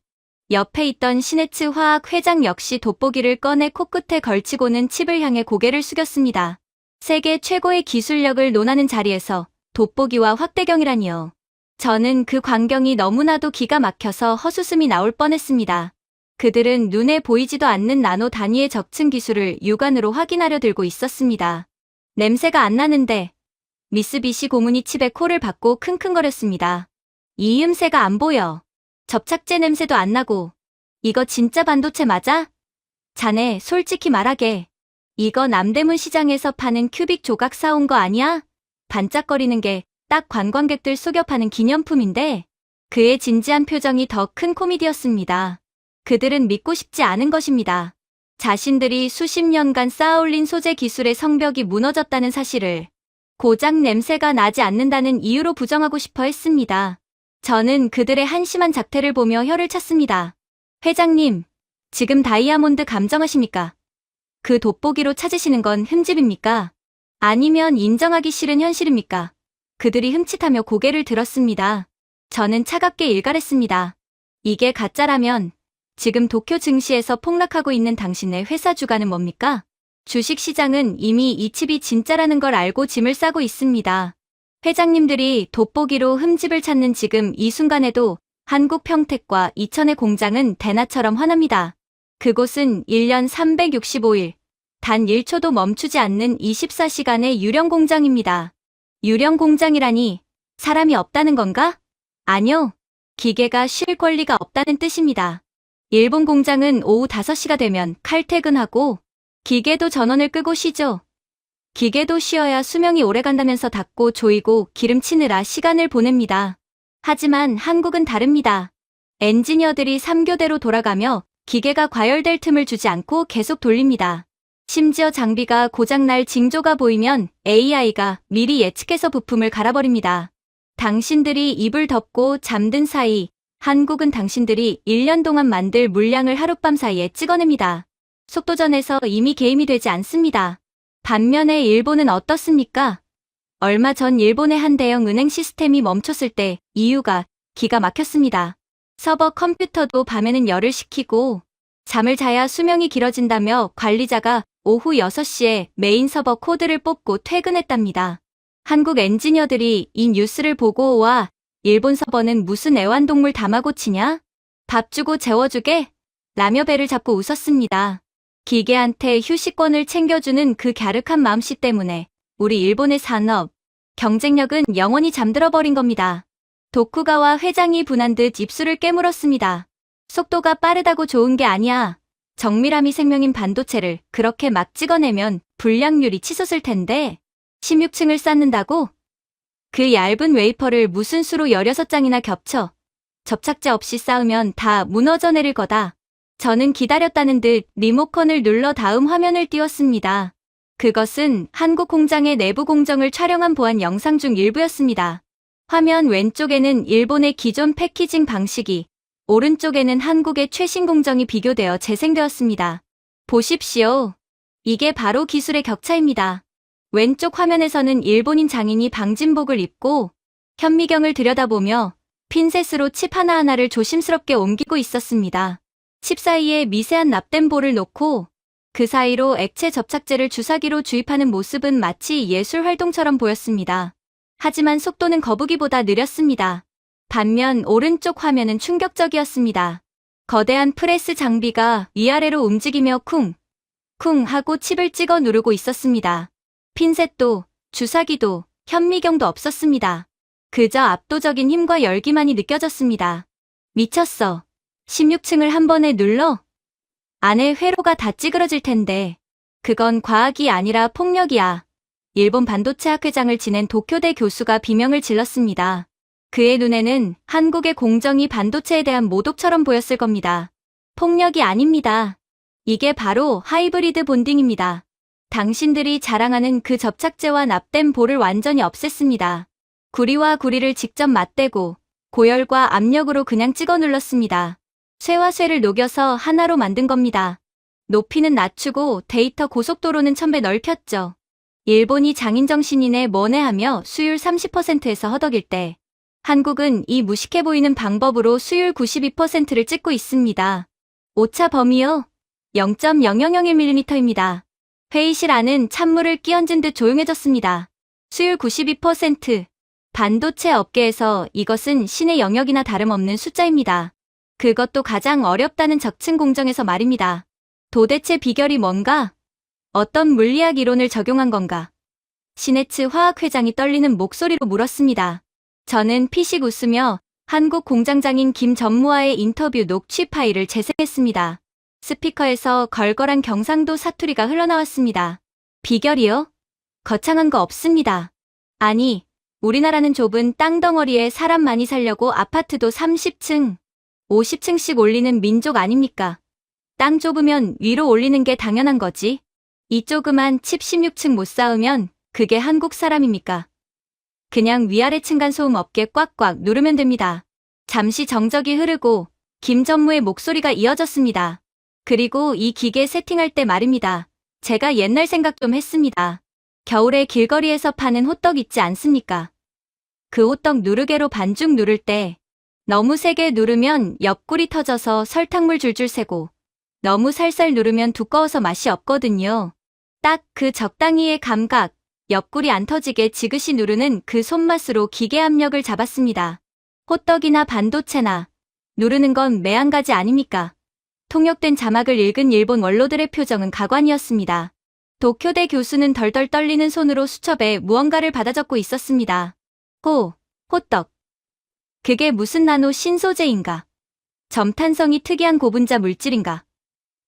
옆에 있던 시네츠 화학 회장 역시 돋보기를 꺼내 코끝에 걸치고는 칩을 향해 고개를 숙였습니다. 세계 최고의 기술력을 논하는 자리에서 돋보기와 확대경이라니요. 저는 그 광경이 너무나도 기가 막혀서 헛웃음이 나올 뻔했습니다. 그들은 눈에 보이지도 않는 나노 단위의 적층 기술을 육안으로 확인하려 들고 있었습니다. 냄새가 안 나는데 미쓰비시 고문이 칩에 코를 박고 킁킁거렸습니다. 이음새가 안 보여. 접착제 냄새도 안 나고. 이거 진짜 반도체 맞아? 자네 솔직히 말하게. 이거 남대문 시장에서 파는 큐빅 조각 사온 거 아니야? 반짝거리는 게 딱 관광객들 속여 파는 기념품인데. 그의 진지한 표정이 더 큰 코미디였습니다. 그들은 믿고 싶지 않은 것입니다. 자신들이 수십 년간 쌓아올린 소재 기술의 성벽이 무너졌다는 사실을 고작 냄새가 나지 않는다는 이유로 부정하고 싶어 했습니다. 저는 그들의 한심한 작태를 보며 혀를 찼습니다. 회장님, 지금 다이아몬드 감정하십니까? 그 돋보기로 찾으시는 건 흠집입니까? 아니면 인정하기 싫은 현실입니까? 그들이 흠칫하며 고개를 들었습니다. 저는 차갑게 일갈했습니다. 이게 가짜라면 지금 도쿄 증시에서 폭락하고 있는 당신의 회사 주가는 뭡니까? 주식시장은 이미 이 칩이 진짜라는 걸 알고 짐을 싸고 있습니다. 회장님들이 돋보기로 흠집을 찾는 지금 이 순간에도 한국 평택과 이천의 공장은 대나처럼 환합니다. 그곳은 1년 365일, 단 1초도 멈추지 않는 24시간의 유령 공장입니다. 유령 공장이라니 사람이 없다는 건가? 아니요. 기계가 쉴 권리가 없다는 뜻입니다. 일본 공장은 오후 5시가 되면 칼퇴근하고 기계도 전원을 끄고 쉬죠. 기계도 쉬어야 수명이 오래간다면서 닦고 조이고 기름치느라 시간을 보냅니다. 하지만 한국은 다릅니다. 엔지니어들이 3교대로 돌아가며 기계가 과열될 틈을 주지 않고 계속 돌립니다. 심지어 장비가 고장날 징조가 보이면 AI가 미리 예측해서 부품을 갈아버립니다. 당신들이 입을 덮고 잠든 사이 한국은 당신들이 1년 동안 만들 물량을 하룻밤 사이에 찍어냅니다. 속도전에서 이미 게임이 되지 않습니다. 반면에 일본은 어떻습니까? 얼마 전 일본의 한 대형 은행 시스템이 멈췄을 때 이유가 기가 막혔습니다. 서버 컴퓨터도 밤에는 열을 식히고 잠을 자야 수명이 길어진다며 관리자가 오후 6시에 메인 서버 코드를 뽑고 퇴근했답니다. 한국 엔지니어들이 이 뉴스를 보고 와, 일본 서버는 무슨 애완동물 다마고치냐? 밥 주고 재워주게? 라며 배를 잡고 웃었습니다. 기계한테 휴식권을 챙겨주는 그 갸륵한 마음씨 때문에 우리 일본의 산업, 경쟁력은 영원히 잠들어버린 겁니다. 도쿠가와 회장이 분한 듯 입술을 깨물었습니다. 속도가 빠르다고 좋은 게 아니야. 정밀함이 생명인 반도체를 그렇게 막 찍어내면 불량률이 치솟을 텐데 16층을 쌓는다고? 그 얇은 웨이퍼를 무슨 수로 16장이나 겹쳐 접착제 없이 쌓으면 다 무너져 내릴 거다. 저는 기다렸다는 듯 리모컨을 눌러 다음 화면을 띄웠습니다. 그것은 한국 공장의 내부 공정을 촬영한 보안 영상 중 일부였습니다. 화면 왼쪽에는 일본의 기존 패키징 방식이, 오른쪽에는 한국의 최신 공정이 비교되어 재생되었습니다. 보십시오. 이게 바로 기술의 격차입니다. 왼쪽 화면에서는 일본인 장인이 방진복을 입고 현미경을 들여다보며 핀셋으로 칩 하나하나를 조심스럽게 옮기고 있었습니다. 칩 사이에 미세한 납땜 볼을 놓고 그 사이로 액체 접착제를 주사기로 주입하는 모습은 마치 예술 활동처럼 보였습니다. 하지만 속도는 거북이보다 느렸습니다. 반면 오른쪽 화면은 충격적이었습니다. 거대한 프레스 장비가 위아래로 움직이며 쿵, 쿵 하고 칩을 찍어 누르고 있었습니다. 핀셋도, 주사기도, 현미경도 없었습니다. 그저 압도적인 힘과 열기만이 느껴졌습니다. 미쳤어. 16층을 한 번에 눌러? 안에 회로가 다 찌그러질 텐데. 그건 과학이 아니라 폭력이야. 일본 반도체학 회장을 지낸 도쿄대 교수가 비명을 질렀습니다. 그의 눈에는 한국의 공정이 반도체에 대한 모독처럼 보였을 겁니다. 폭력이 아닙니다. 이게 바로 하이브리드 본딩입니다. 당신들이 자랑하는 그 접착제와 납땜 볼을 완전히 없앴습니다. 구리와 구리를 직접 맞대고 고열과 압력으로 그냥 찍어 눌렀습니다. 쇠와 쇠를 녹여서 하나로 만든 겁니다. 높이는 낮추고 데이터 고속도로는 1000배 넓혔죠. 일본이 장인정신이네 뭐네 하며 수율 30%에서 허덕일 때 한국은 이 무식해 보이는 방법으로 수율 92%를 찍고 있습니다. 오차 범위요? 0.0001mm입니다. 회의실 안은 찬물을 끼얹은 듯 조용해졌습니다. 수율 92%. 반도체 업계에서 이것은 신의 영역이나 다름없는 숫자입니다. 그것도 가장 어렵다는 적층 공정에서 말입니다. 도대체 비결이 뭔가? 어떤 물리학 이론을 적용한 건가? 시네츠 화학회장이 떨리는 목소리로 물었습니다. 저는 피식 웃으며 한국 공장장인 김 전무와의 인터뷰 녹취 파일을 재생했습니다. 스피커에서 걸걸한 경상도 사투리가 흘러나왔습니다. 비결이요? 거창한 거 없습니다. 아니, 우리나라는 좁은 땅덩어리에 사람 많이 살려고 아파트도 30층, 50층씩 올리는 민족 아닙니까? 땅 좁으면 위로 올리는 게 당연한 거지. 이 조그만 칩 16층 못 쌓으면 그게 한국 사람입니까? 그냥 위아래 층간 소음 없게 꽉꽉 누르면 됩니다. 잠시 정적이 흐르고 김 전무의 목소리가 이어졌습니다. 그리고 이 기계 세팅할 때 말입니다. 제가 옛날 생각 좀 했습니다. 겨울에 길거리에서 파는 호떡 있지 않습니까? 그 호떡 누르개로 반죽 누를 때 너무 세게 누르면 옆구리 터져서 설탕물 줄줄 새고 너무 살살 누르면 두꺼워서 맛이 없거든요. 딱 그 적당히의 감각, 옆구리 안 터지게 지그시 누르는 그 손맛으로 기계 압력을 잡았습니다. 호떡이나 반도체나 누르는 건 매한가지 아닙니까? 통역된 자막을 읽은 일본 원로들의 표정은 가관이었습니다. 도쿄대 교수는 덜덜 떨리는 손으로 수첩에 무언가를 받아 적고 있었습니다. 호떡. 그게 무슨 나노 신소재인가? 점탄성이 특이한 고분자 물질인가?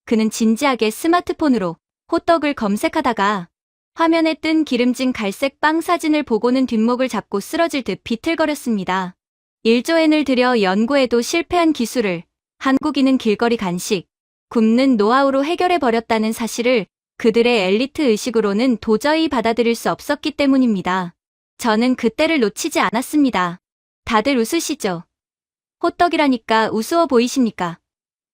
그는 진지하게 스마트폰으로 호떡을 검색하다가 화면에 뜬 기름진 갈색 빵 사진을 보고는 뒷목을 잡고 쓰러질 듯 비틀거렸습니다. 1조 엔을 들여 연구해도 실패한 기술을 한국인은 길거리 간식, 굽는 노하우로 해결해버렸다는 사실을 그들의 엘리트 의식으로는 도저히 받아들일 수 없었기 때문입니다. 저는 그때를 놓치지 않았습니다. 다들 웃으시죠? 호떡이라니까 우스워 보이십니까?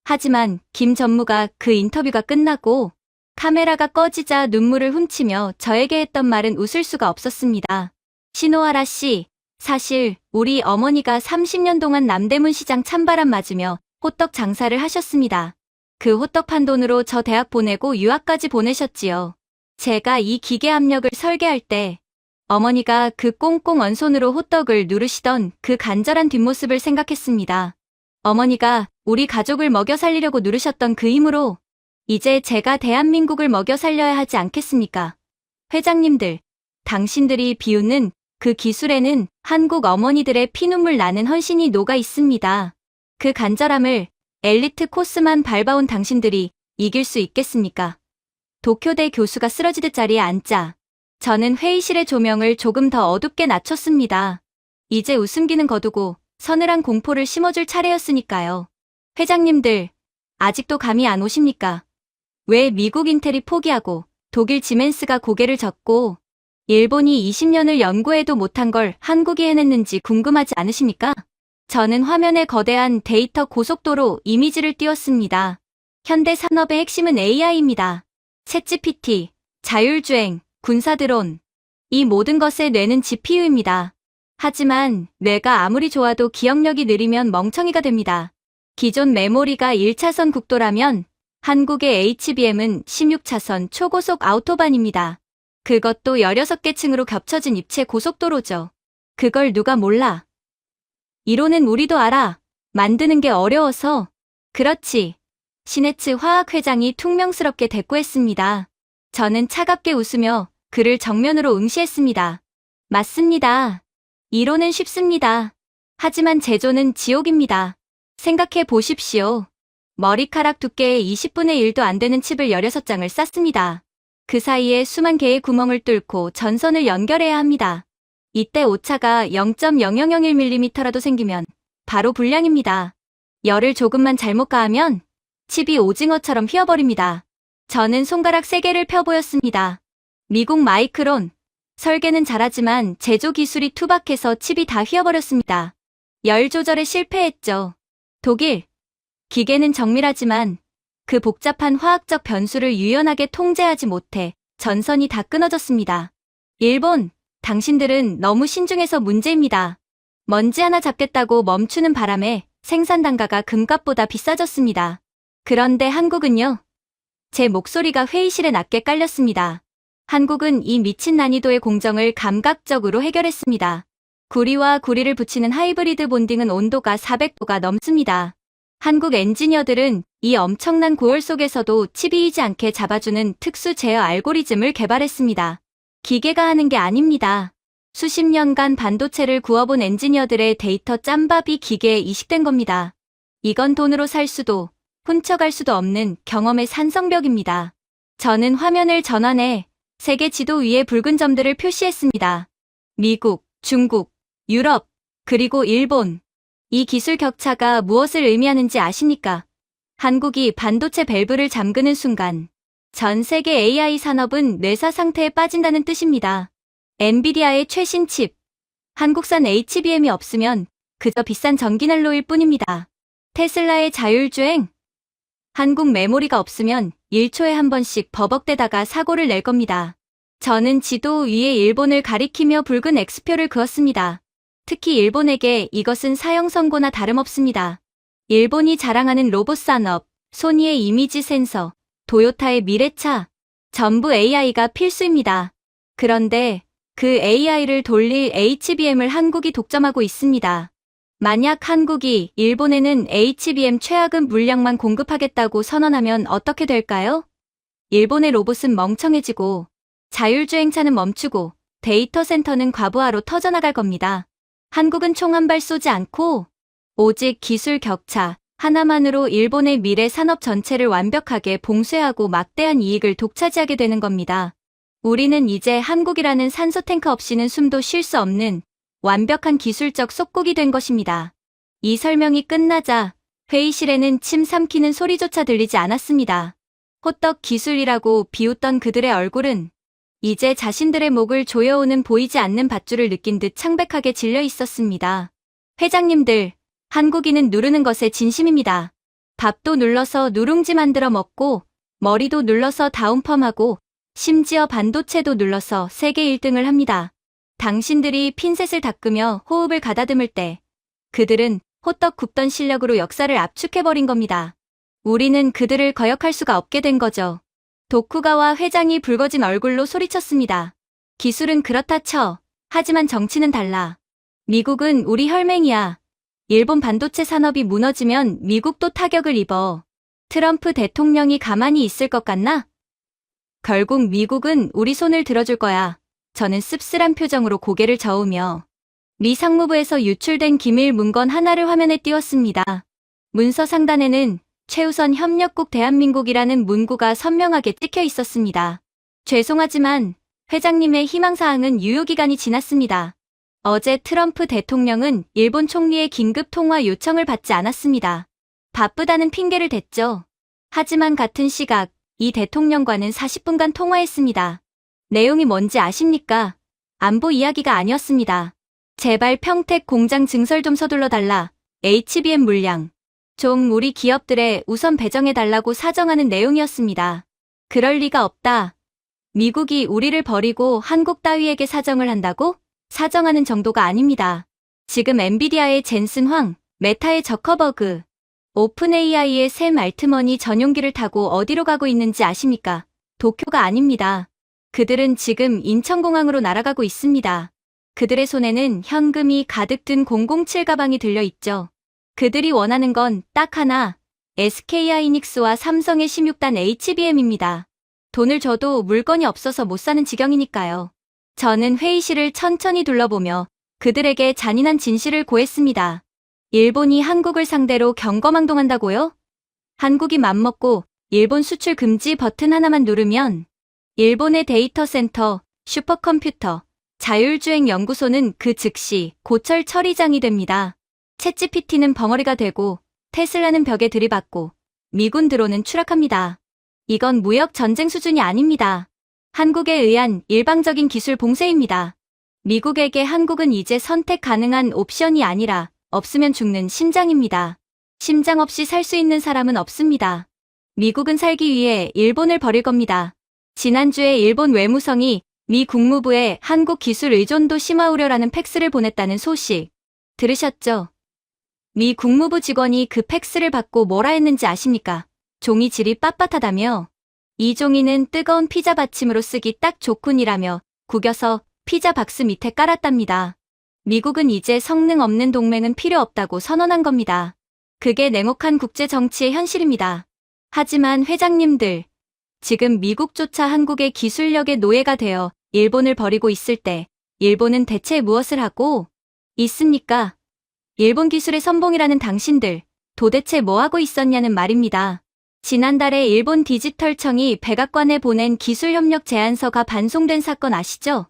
하지만 김 전무가 그 인터뷰가 끝나고 카메라가 꺼지자 눈물을 훔치며 저에게 했던 말은 웃을 수가 없었습니다. 신호하라 씨, 사실 우리 어머니가 30년 동안 남대문 시장 찬바람 맞으며 호떡 장사를 하셨습니다. 그 호떡 판 돈으로 저 대학 보내고 유학까지 보내셨지요. 제가 이 기계 압력을 설계할 때 어머니가 그 꽁꽁 언 손으로 호떡을 누르시던 그 간절한 뒷모습을 생각했습니다. 어머니가 우리 가족을 먹여 살리려고 누르셨던 그 힘으로 이제 제가 대한민국을 먹여 살려야 하지 않겠습니까? 회장님들, 당신들이 비웃는 그 기술에는 한국 어머니들의 피눈물 나는 헌신이 녹아 있습니다. 그 간절함을 엘리트 코스만 밟아온 당신들이 이길 수 있겠습니까? 도쿄대 교수가 쓰러지듯 자리에 앉자 저는 회의실의 조명을 조금 더 어둡게 낮췄습니다. 이제 웃음기는 거두고 서늘한 공포를 심어줄 차례였으니까요. 회장님들, 아직도 감이 안 오십니까? 왜 미국 인텔이 포기하고 독일 지멘스가 고개를 젓고 일본이 20년을 연구해도 못한 걸 한국이 해냈는지 궁금하지 않으십니까? 저는 화면에 거대한 데이터 고속도로 이미지를 띄웠습니다. 현대 산업의 핵심은 AI입니다. 챗GPT, 자율주행, 군사드론. 이 모든 것의 뇌는 GPU입니다. 하지만 뇌가 아무리 좋아도 기억력이 느리면 멍청이가 됩니다. 기존 메모리가 1차선 국도라면 한국의 HBM은 16차선 초고속 아우토반입니다. 그것도 16개 층으로 겹쳐진 입체 고속도로죠. 그걸 누가 몰라. 이론은 우리도 알아. 만드는 게 어려워서. 그렇지. 시네츠 화학회장이 퉁명스럽게 대꾸했습니다. 저는 차갑게 웃으며 그를 정면으로 응시했습니다. 맞습니다. 이론은 쉽습니다. 하지만 제조는 지옥입니다. 생각해 보십시오. 머리카락 두께의 20분의 1도 안 되는 칩을 16장을 쌌습니다. 그 사이에 수만 개의 구멍을 뚫고 전선을 연결해야 합니다. 이때 오차가 0.0001mm라도 생기면 바로 불량입니다. 열을 조금만 잘못 가하면 칩이 오징어처럼 휘어버립니다. 저는 손가락 3개를 펴보였습니다. 미국 마이크론. 설계는 잘하지만 제조 기술이 투박해서 칩이 다 휘어버렸습니다. 열 조절에 실패했죠. 독일. 기계는 정밀하지만 그 복잡한 화학적 변수를 유연하게 통제하지 못해 전선이 다 끊어졌습니다. 일본, 당신들은 너무 신중해서 문제입니다. 먼지 하나 잡겠다고 멈추는 바람에 생산 단가가 금값보다 비싸졌습니다. 그런데 한국은요? 제 목소리가 회의실에 낮게 깔렸습니다. 한국은 이 미친 난이도의 공정을 감각적으로 해결했습니다. 구리와 구리를 붙이는 하이브리드 본딩은 온도가 400도가 넘습니다. 한국 엔지니어들은 이 엄청난 고열 속에서도 칩이이지 않게 잡아주는 특수 제어 알고리즘을 개발했습니다. 기계가 하는 게 아닙니다. 수십 년간 반도체를 구워본 엔지니어들의 데이터 짬밥이 기계에 이식된 겁니다. 이건 돈으로 살 수도 훔쳐갈 수도 없는 경험의 산성벽입니다. 저는 화면을 전환해 세계 지도 위에 붉은 점들을 표시했습니다. 미국, 중국, 유럽, 그리고 일본. 이 기술 격차가 무엇을 의미하는지 아십니까? 한국이 반도체 밸브를 잠그는 순간 전 세계 AI 산업은 뇌사 상태에 빠진다는 뜻입니다. 엔비디아의 최신 칩, 한국산 HBM이 없으면 그저 비싼 전기난로일 뿐입니다. 테슬라의 자율주행, 한국 메모리가 없으면 1초에 한 번씩 버벅대다가 사고를 낼 겁니다. 저는 지도 위에 일본을 가리키며 붉은 X표를 그었습니다. 특히 일본에게 이것은 사형 선고나 다름없습니다. 일본이 자랑하는 로봇 산업, 소니의 이미지 센서, 도요타의 미래차, 전부 AI가 필수입니다. 그런데 그 AI를 돌릴 HBM을 한국이 독점하고 있습니다. 만약 한국이 일본에는 HBM 최하급 물량만 공급하겠다고 선언하면 어떻게 될까요? 일본의 로봇은 멍청해지고 자율주행차는 멈추고 데이터 센터는 과부하로 터져나갈 겁니다. 한국은 총 한 발 쏘지 않고 오직 기술 격차 하나만으로 일본의 미래 산업 전체를 완벽하게 봉쇄하고 막대한 이익을 독차지하게 되는 겁니다. 우리는 이제 한국이라는 산소 탱크 없이는 숨도 쉴 수 없는 완벽한 기술적 속국이 된 것입니다. 이 설명이 끝나자 회의실에는 침 삼키는 소리조차 들리지 않았습니다. 호떡 기술이라고 비웃던 그들의 얼굴은 이제 자신들의 목을 조여오는 보이지 않는 밧줄을 느낀 듯 창백하게 질려 있었습니다. 회장님들, 한국인은 누르는 것에 진심입니다. 밥도 눌러서 누룽지 만들어 먹고 머리도 눌러서 다운펌하고 심지어 반도체도 눌러서 세계 1등을 합니다. 당신들이 핀셋을 닦으며 호흡을 가다듬을 때 그들은 호떡 굽던 실력으로 역사를 압축해버린 겁니다. 우리는 그들을 거역할 수가 없게 된 거죠. 도쿠가와 회장이 붉어진 얼굴로 소리쳤습니다. 기술은 그렇다 쳐. 하지만 정치는 달라. 미국은 우리 혈맹이야. 일본 반도체 산업이 무너지면 미국도 타격을 입어. 트럼프 대통령이 가만히 있을 것 같나? 결국 미국은 우리 손을 들어줄 거야. 저는 씁쓸한 표정으로 고개를 저으며 미 상무부에서 유출된 기밀 문건 하나를 화면에 띄웠습니다. 문서 상단에는 최우선 협력국 대한민국이라는 문구가 선명하게 찍혀 있었습니다. 죄송하지만 회장님의 희망사항은 유효기간이 지났습니다. 어제 트럼프 대통령은 일본 총리의 긴급 통화 요청을 받지 않았습니다. 바쁘다는 핑계를 댔죠. 하지만 같은 시각 이 대통령과는 40분간 통화했습니다. 내용이 뭔지 아십니까? 안보 이야기가 아니었습니다. 제발 평택 공장 증설 좀 서둘러 달라. HBM 물량 좀 우리 기업들에 우선 배정해달라고 사정하는 내용이었습니다. 그럴 리가 없다. 미국이 우리를 버리고 한국 따위에게 사정을 한다고? 사정하는 정도가 아닙니다. 지금 엔비디아의 젠슨 황, 메타의 저커버그, 오픈 AI의 샘 알트먼이 전용기를 타고 어디로 가고 있는지 아십니까? 도쿄가 아닙니다. 그들은 지금 인천공항으로 날아가고 있습니다. 그들의 손에는 현금이 가득 든 007 가방이 들려있죠. 그들이 원하는 건 딱 하나, SK하이닉스와 삼성의 16단 HBM입니다. 돈을 줘도 물건이 없어서 못 사는 지경이니까요. 저는 회의실을 천천히 둘러보며 그들에게 잔인한 진실을 고했습니다. 일본이 한국을 상대로 경거망동한다고요? 한국이 맘먹고 일본 수출 금지 버튼 하나만 누르면 일본의 데이터 센터, 슈퍼컴퓨터, 자율주행 연구소는 그 즉시 고철 처리장이 됩니다. 챗GPT는 벙어리가 되고 테슬라는 벽에 들이받고 미군 드론은 추락합니다. 이건 무역 전쟁 수준이 아닙니다. 한국에 의한 일방적인 기술 봉쇄입니다. 미국에게 한국은 이제 선택 가능한 옵션이 아니라 없으면 죽는 심장입니다. 심장 없이 살 수 있는 사람은 없습니다. 미국은 살기 위해 일본을 버릴 겁니다. 지난주에 일본 외무성이 미 국무부에 한국 기술 의존도 심화 우려라는 팩스를 보냈다는 소식 들으셨죠? 미 국무부 직원이 그 팩스를 받고 뭐라 했는지 아십니까? 종이질이 빳빳하다며 이 종이는 뜨거운 피자 받침으로 쓰기 딱 좋군이라며 구겨서 피자 박스 밑에 깔았답니다. 미국은 이제 성능 없는 동맹은 필요 없다고 선언한 겁니다. 그게 냉혹한 국제 정치의 현실입니다. 하지만 회장님들, 지금 미국조차 한국의 기술력의 노예가 되어 일본을 버리고 있을 때 일본은 대체 무엇을 하고 있습니까? 일본 기술의 선봉이라는 당신들, 도대체 뭐 하고 있었냐는 말입니다. 지난달에 일본 디지털청이 백악관에 보낸 기술협력 제안서가 반송된 사건 아시죠?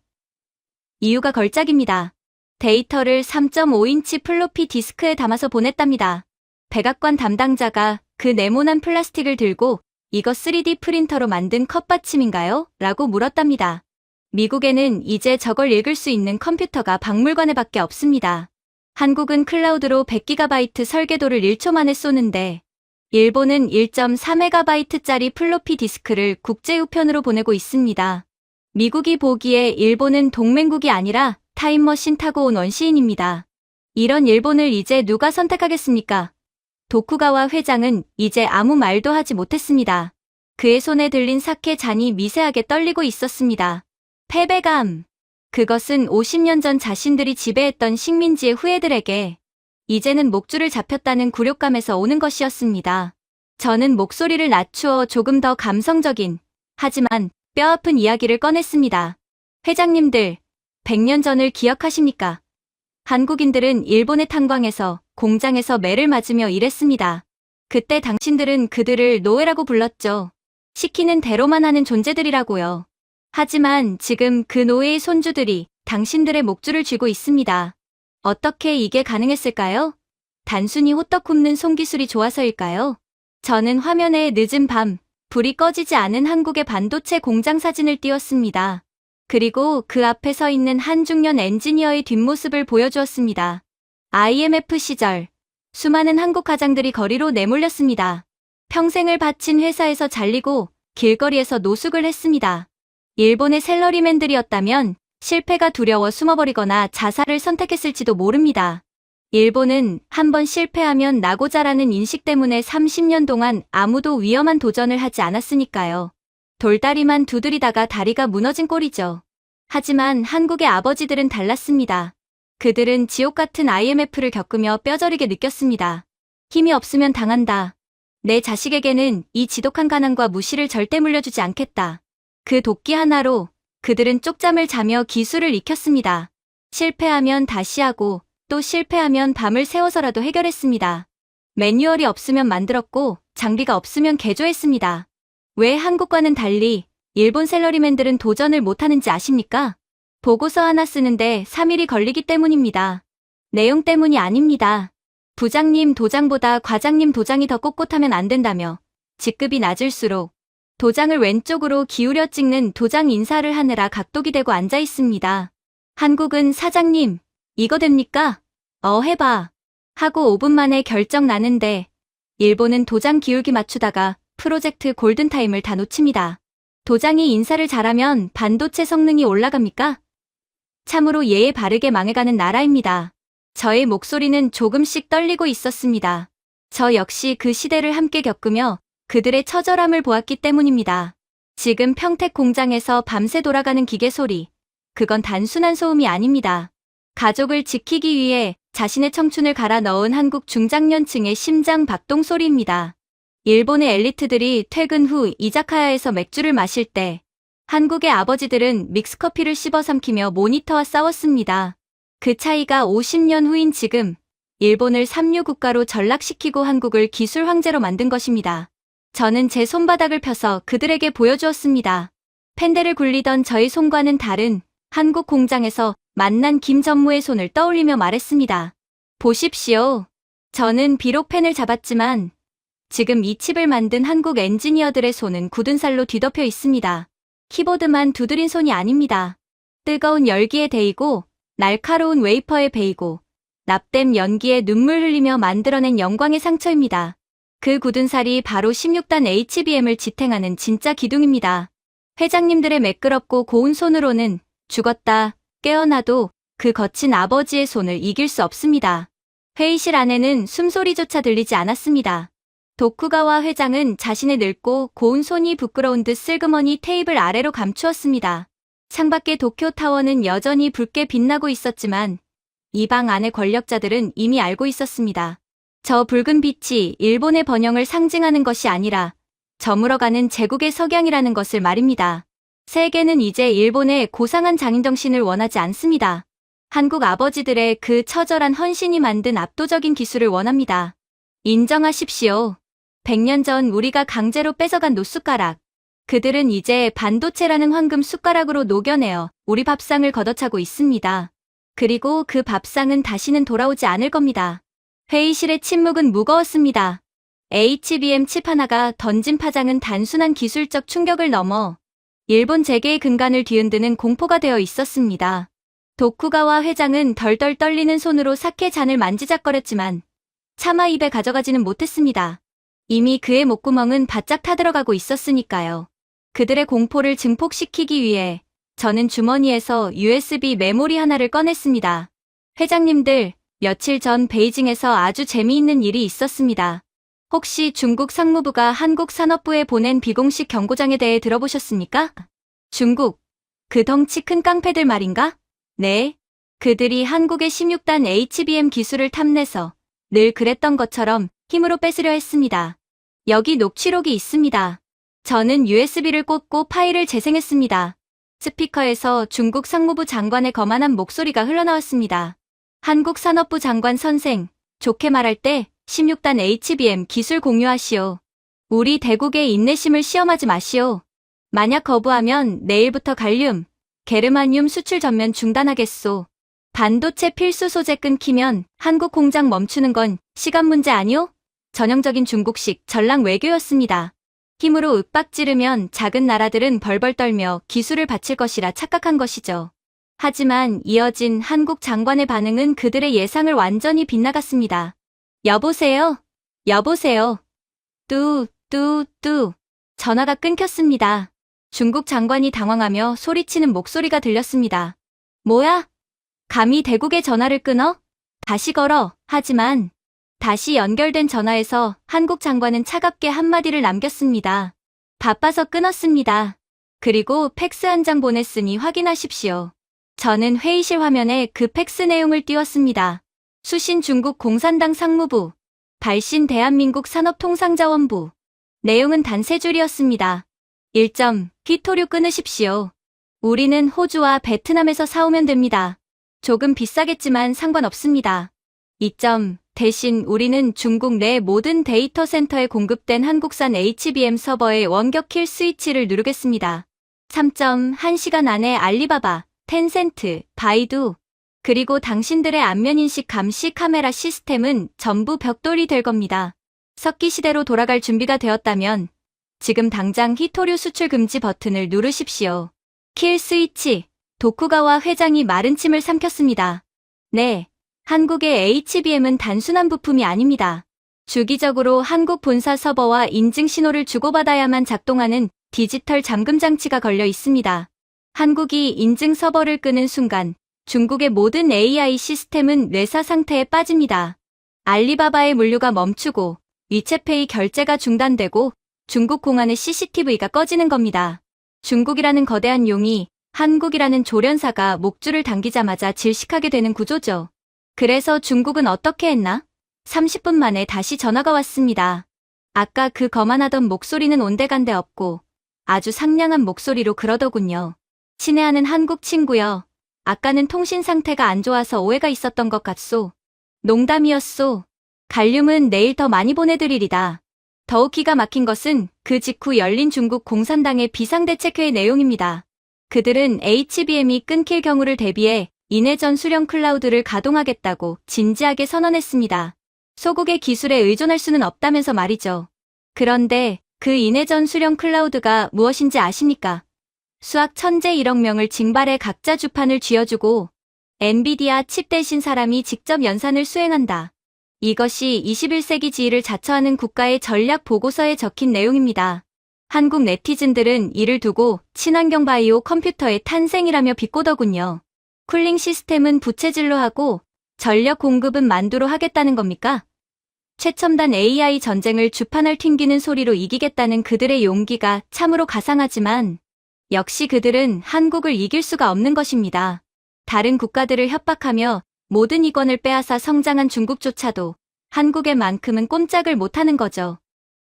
이유가 걸작입니다. 데이터를 3.5인치 플로피 디스크에 담아서 보냈답니다. 백악관 담당자가 그 네모난 플라스틱을 들고 이거 3D 프린터로 만든 컵받침인가요? 라고 물었답니다. 미국에는 이제 저걸 읽을 수 있는 컴퓨터가 박물관에 밖에 없습니다. 한국은 클라우드로 100GB 설계도를 1초 만에 쏘는데 일본은 1.4MB짜리 플로피 디스크를 국제 우편으로 보내고 있습니다. 미국이 보기에 일본은 동맹국이 아니라 타임머신 타고 온 원시인입니다. 이런 일본을 이제 누가 선택하겠습니까? 도쿠가와 회장은 이제 아무 말도 하지 못했습니다. 그의 손에 들린 사케 잔이 미세하게 떨리고 있었습니다. 패배감. 그것은 50년 전 자신들이 지배했던 식민지의 후예들에게 이제는 목줄을 잡혔다는 굴욕감에서 오는 것이었습니다. 저는 목소리를 낮추어 조금 더 감성적인, 하지만 뼈아픈 이야기를 꺼냈습니다. 회장님들, 100년 전을 기억하십니까? 한국인들은 일본의 탄광에서 공장에서 매를 맞으며 일했습니다. 그때 당신들은 그들을 노예라고 불렀죠. 시키는 대로만 하는 존재들이라고요. 하지만 지금 그 노예의 손주들이 당신들의 목줄을 쥐고 있습니다. 어떻게 이게 가능했을까요? 단순히 호떡 굽는 손기술이 좋아서일까요? 저는 화면에 늦은 밤, 불이 꺼지지 않은 한국의 반도체 공장 사진을 띄웠습니다. 그리고 그 앞에 서 있는 한 중년 엔지니어의 뒷모습을 보여주었습니다. IMF 시절, 수많은 한국 가장들이 거리로 내몰렸습니다. 평생을 바친 회사에서 잘리고 길거리에서 노숙을 했습니다. 일본의 샐러리맨들이었다면 실패가 두려워 숨어버리거나 자살을 선택했을지도 모릅니다. 일본은 한번 실패하면 나고자라는 인식 때문에 30년 동안 아무도 위험한 도전을 하지 않았으니까요. 돌다리만 두드리다가 다리가 무너진 꼴이죠. 하지만 한국의 아버지들은 달랐습니다. 그들은 지옥 같은 IMF를 겪으며 뼈저리게 느꼈습니다. 힘이 없으면 당한다. 내 자식에게는 이 지독한 가난과 무시를 절대 물려주지 않겠다. 그 도끼 하나로 그들은 쪽잠을 자며 기술을 익혔습니다. 실패하면 다시 하고 또 실패하면 밤을 새워서라도 해결했습니다. 매뉴얼이 없으면 만들었고 장비가 없으면 개조했습니다. 왜 한국과는 달리 일본 샐러리맨들은 도전을 못하는지 아십니까? 보고서 하나 쓰는데 3일이 걸리기 때문입니다. 내용 때문이 아닙니다. 부장님 도장보다 과장님 도장이 더 꼿꼿하면 안 된다며 직급이 낮을수록 도장을 왼쪽으로 기울여 찍는 도장 인사를 하느라 각독이 되고 앉아 있습니다. 한국은 사장님, 이거 됩니까? 해봐. 하고 5분 만에 결정 나는데 일본은 도장 기울기 맞추다가 프로젝트 골든타임을 다 놓칩니다. 도장이 인사를 잘하면 반도체 성능이 올라갑니까? 참으로 예의 바르게 망해가는 나라입니다. 저의 목소리는 조금씩 떨리고 있었습니다. 저 역시 그 시대를 함께 겪으며 그들의 처절함을 보았기 때문입니다. 지금 평택 공장에서 밤새 돌아가는 기계 소리, 그건 단순한 소음이 아닙니다. 가족을 지키기 위해 자신의 청춘을 갈아 넣은 한국 중장년층의 심장 박동 소리입니다. 일본의 엘리트들이 퇴근 후 이자카야에서 맥주를 마실 때 한국의 아버지들은 믹스커피를 씹어 삼키며 모니터와 싸웠습니다. 그 차이가 50년 후인 지금 일본을 삼류 국가로 전락시키고 한국을 기술 황제로 만든 것입니다. 저는 제 손바닥을 펴서 그들에게 보여주었습니다. 펜대를 굴리던 저의 손과는 다른 한국 공장에서 만난 김 전무의 손을 떠올리며 말했습니다. 보십시오. 저는 비록 펜을 잡았지만 지금 이 칩을 만든 한국 엔지니어들의 손은 굳은 살로 뒤덮여 있습니다. 키보드만 두드린 손이 아닙니다. 뜨거운 열기에 데이고 날카로운 웨이퍼에 베이고 납땜 연기에 눈물 흘리며 만들어낸 영광의 상처입니다. 그 굳은 살이 바로 16단 HBM을 지탱하는 진짜 기둥입니다. 회장님들의 매끄럽고 고운 손으로는 죽었다 깨어나도 그 거친 아버지의 손을 이길 수 없습니다. 회의실 안에는 숨소리조차 들리지 않았습니다. 도쿠가와 회장은 자신의 늙고 고운 손이 부끄러운 듯 슬그머니 테이블 아래로 감추었습니다. 창밖의 도쿄타워는 여전히 붉게 빛나고 있었지만 이 방 안의 권력자들은 이미 알고 있었습니다. 저 붉은 빛이 일본의 번영을 상징하는 것이 아니라 저물어가는 제국의 석양이라는 것을 말입니다. 세계는 이제 일본의 고상한 장인정신을 원하지 않습니다. 한국 아버지들의 그 처절한 헌신이 만든 압도적인 기술을 원합니다. 인정하십시오. 100년 전 우리가 강제로 뺏어간 노숟가락. 그들은 이제 반도체라는 황금 숟가락으로 녹여내어 우리 밥상을 걷어차고 있습니다. 그리고 그 밥상은 다시는 돌아오지 않을 겁니다. 회의실의 침묵은 무거웠습니다. HBM 칩 하나가 던진 파장은 단순한 기술적 충격을 넘어 일본 재계의 근간을 뒤흔드는 공포가 되어 있었습니다. 도쿠가와 회장은 덜덜 떨리는 손으로 사케 잔을 만지작거렸지만 차마 입에 가져가지는 못했습니다. 이미 그의 목구멍은 바짝 타들어가고 있었으니까요. 그들의 공포를 증폭시키기 위해 저는 주머니에서 USB 메모리 하나를 꺼냈습니다. 회장님들, 며칠 전 베이징에서 아주 재미있는 일이 있었습니다. 혹시 중국 상무부가 한국 산업부에 보낸 비공식 경고장에 대해 들어보셨습니까? 중국, 그 덩치 큰 깡패들 말인가? 네. 그들이 한국의 16단 HBM 기술을 탐내서 늘 그랬던 것처럼 힘으로 뺏으려 했습니다. 여기 녹취록이 있습니다. 저는 USB를 꽂고 파일을 재생했습니다. 스피커에서 중국 상무부 장관의 거만한 목소리가 흘러나왔습니다. 한국 산업부 장관 선생, 좋게 말할 때 16단 HBM 기술 공유하시오. 우리 대국의 인내심을 시험하지 마시오. 만약 거부하면 내일부터 갈륨, 게르마늄 수출 전면 중단하겠소. 반도체 필수 소재 끊기면 한국 공장 멈추는 건 시간 문제 아니오? 전형적인 중국식 전랑 외교였습니다. 힘으로 윽박 지르면 작은 나라들은 벌벌 떨며 기술을 바칠 것이라 착각한 것이죠. 하지만 이어진 한국 장관의 반응은 그들의 예상을 완전히 빗나갔습니다. 여보세요? 여보세요? 뚜. 전화가 끊겼습니다. 중국 장관이 당황하며 소리치는 목소리가 들렸습니다. 뭐야? 감히 대국의 전화를 끊어? 다시 걸어. 하지만 다시 연결된 전화에서 한국 장관은 차갑게 한마디를 남겼습니다. 바빠서 끊었습니다. 그리고 팩스 한 장 보냈으니 확인하십시오. 저는 회의실 화면에 그 팩스 내용을 띄웠습니다. 수신 중국 공산당 상무부, 발신 대한민국 산업통상자원부. 내용은 단 3줄이었습니다. 1점, 휘토류 끊으십시오. 우리는 호주와 베트남에서 사오면 됩니다. 조금 비싸겠지만 상관없습니다. 2점, 대신 우리는 중국 내 모든 데이터 센터에 공급된 한국산 HBM 서버의 원격 킬 스위치를 누르겠습니다. 3점, 1시간 안에 알리바바, 텐센트, 바이두, 그리고 당신들의 안면인식 감시 카메라 시스템은 전부 벽돌이 될 겁니다. 석기 시대로 돌아갈 준비가 되었다면 지금 당장 히토류 수출 금지 버튼을 누르십시오. 킬 스위치. 도쿠가와 회장이 마른 침을 삼켰습니다. 네, 한국의 HBM은 단순한 부품이 아닙니다. 주기적으로 한국 본사 서버와 인증 신호를 주고받아야만 작동하는 디지털 잠금 장치가 걸려 있습니다. 한국이 인증 서버를 끄는 순간 중국의 모든 AI 시스템은 뇌사 상태에 빠집니다. 알리바바의 물류가 멈추고 위챗페이 결제가 중단되고 중국 공안의 CCTV가 꺼지는 겁니다. 중국이라는 거대한 용이 한국이라는 조련사가 목줄을 당기자마자 질식하게 되는 구조죠. 그래서 중국은 어떻게 했나? 30분 만에 다시 전화가 왔습니다. 아까 그 거만하던 목소리는 온데간데 없고 아주 상냥한 목소리로 그러더군요. 친애하는 한국 친구여. 아까는 통신 상태가 안 좋아서 오해가 있었던 것 같소. 농담이었소. 갈륨은 내일 더 많이 보내드리리다. 더욱 기가 막힌 것은 그 직후 열린 중국 공산당의 비상대책회의 내용입니다. 그들은 HBM이 끊길 경우를 대비해 인해전 수령 클라우드를 가동하겠다고 진지하게 선언했습니다. 소국의 기술에 의존할 수는 없다면서 말이죠. 그런데 그 인해전 수령 클라우드가 무엇인지 아십니까? 수학 천재 1억 명을 징발해 각자 주판을 쥐어주고 엔비디아 칩 대신 사람이 직접 연산을 수행한다. 이것이 21세기 지위를 자처하는 국가의 전략 보고서에 적힌 내용입니다. 한국 네티즌들은 이를 두고 친환경 바이오 컴퓨터의 탄생이라며 비꼬더군요. 쿨링 시스템은 부채질로 하고 전력 공급은 만두로 하겠다는 겁니까? 최첨단 AI 전쟁을 주판을 튕기는 소리로 이기겠다는 그들의 용기가 참으로 가상하지만 역시 그들은 한국을 이길 수가 없는 것입니다. 다른 국가들을 협박하며 모든 이권을 빼앗아 성장한 중국조차도 한국에만큼은 꼼짝을 못하는 거죠.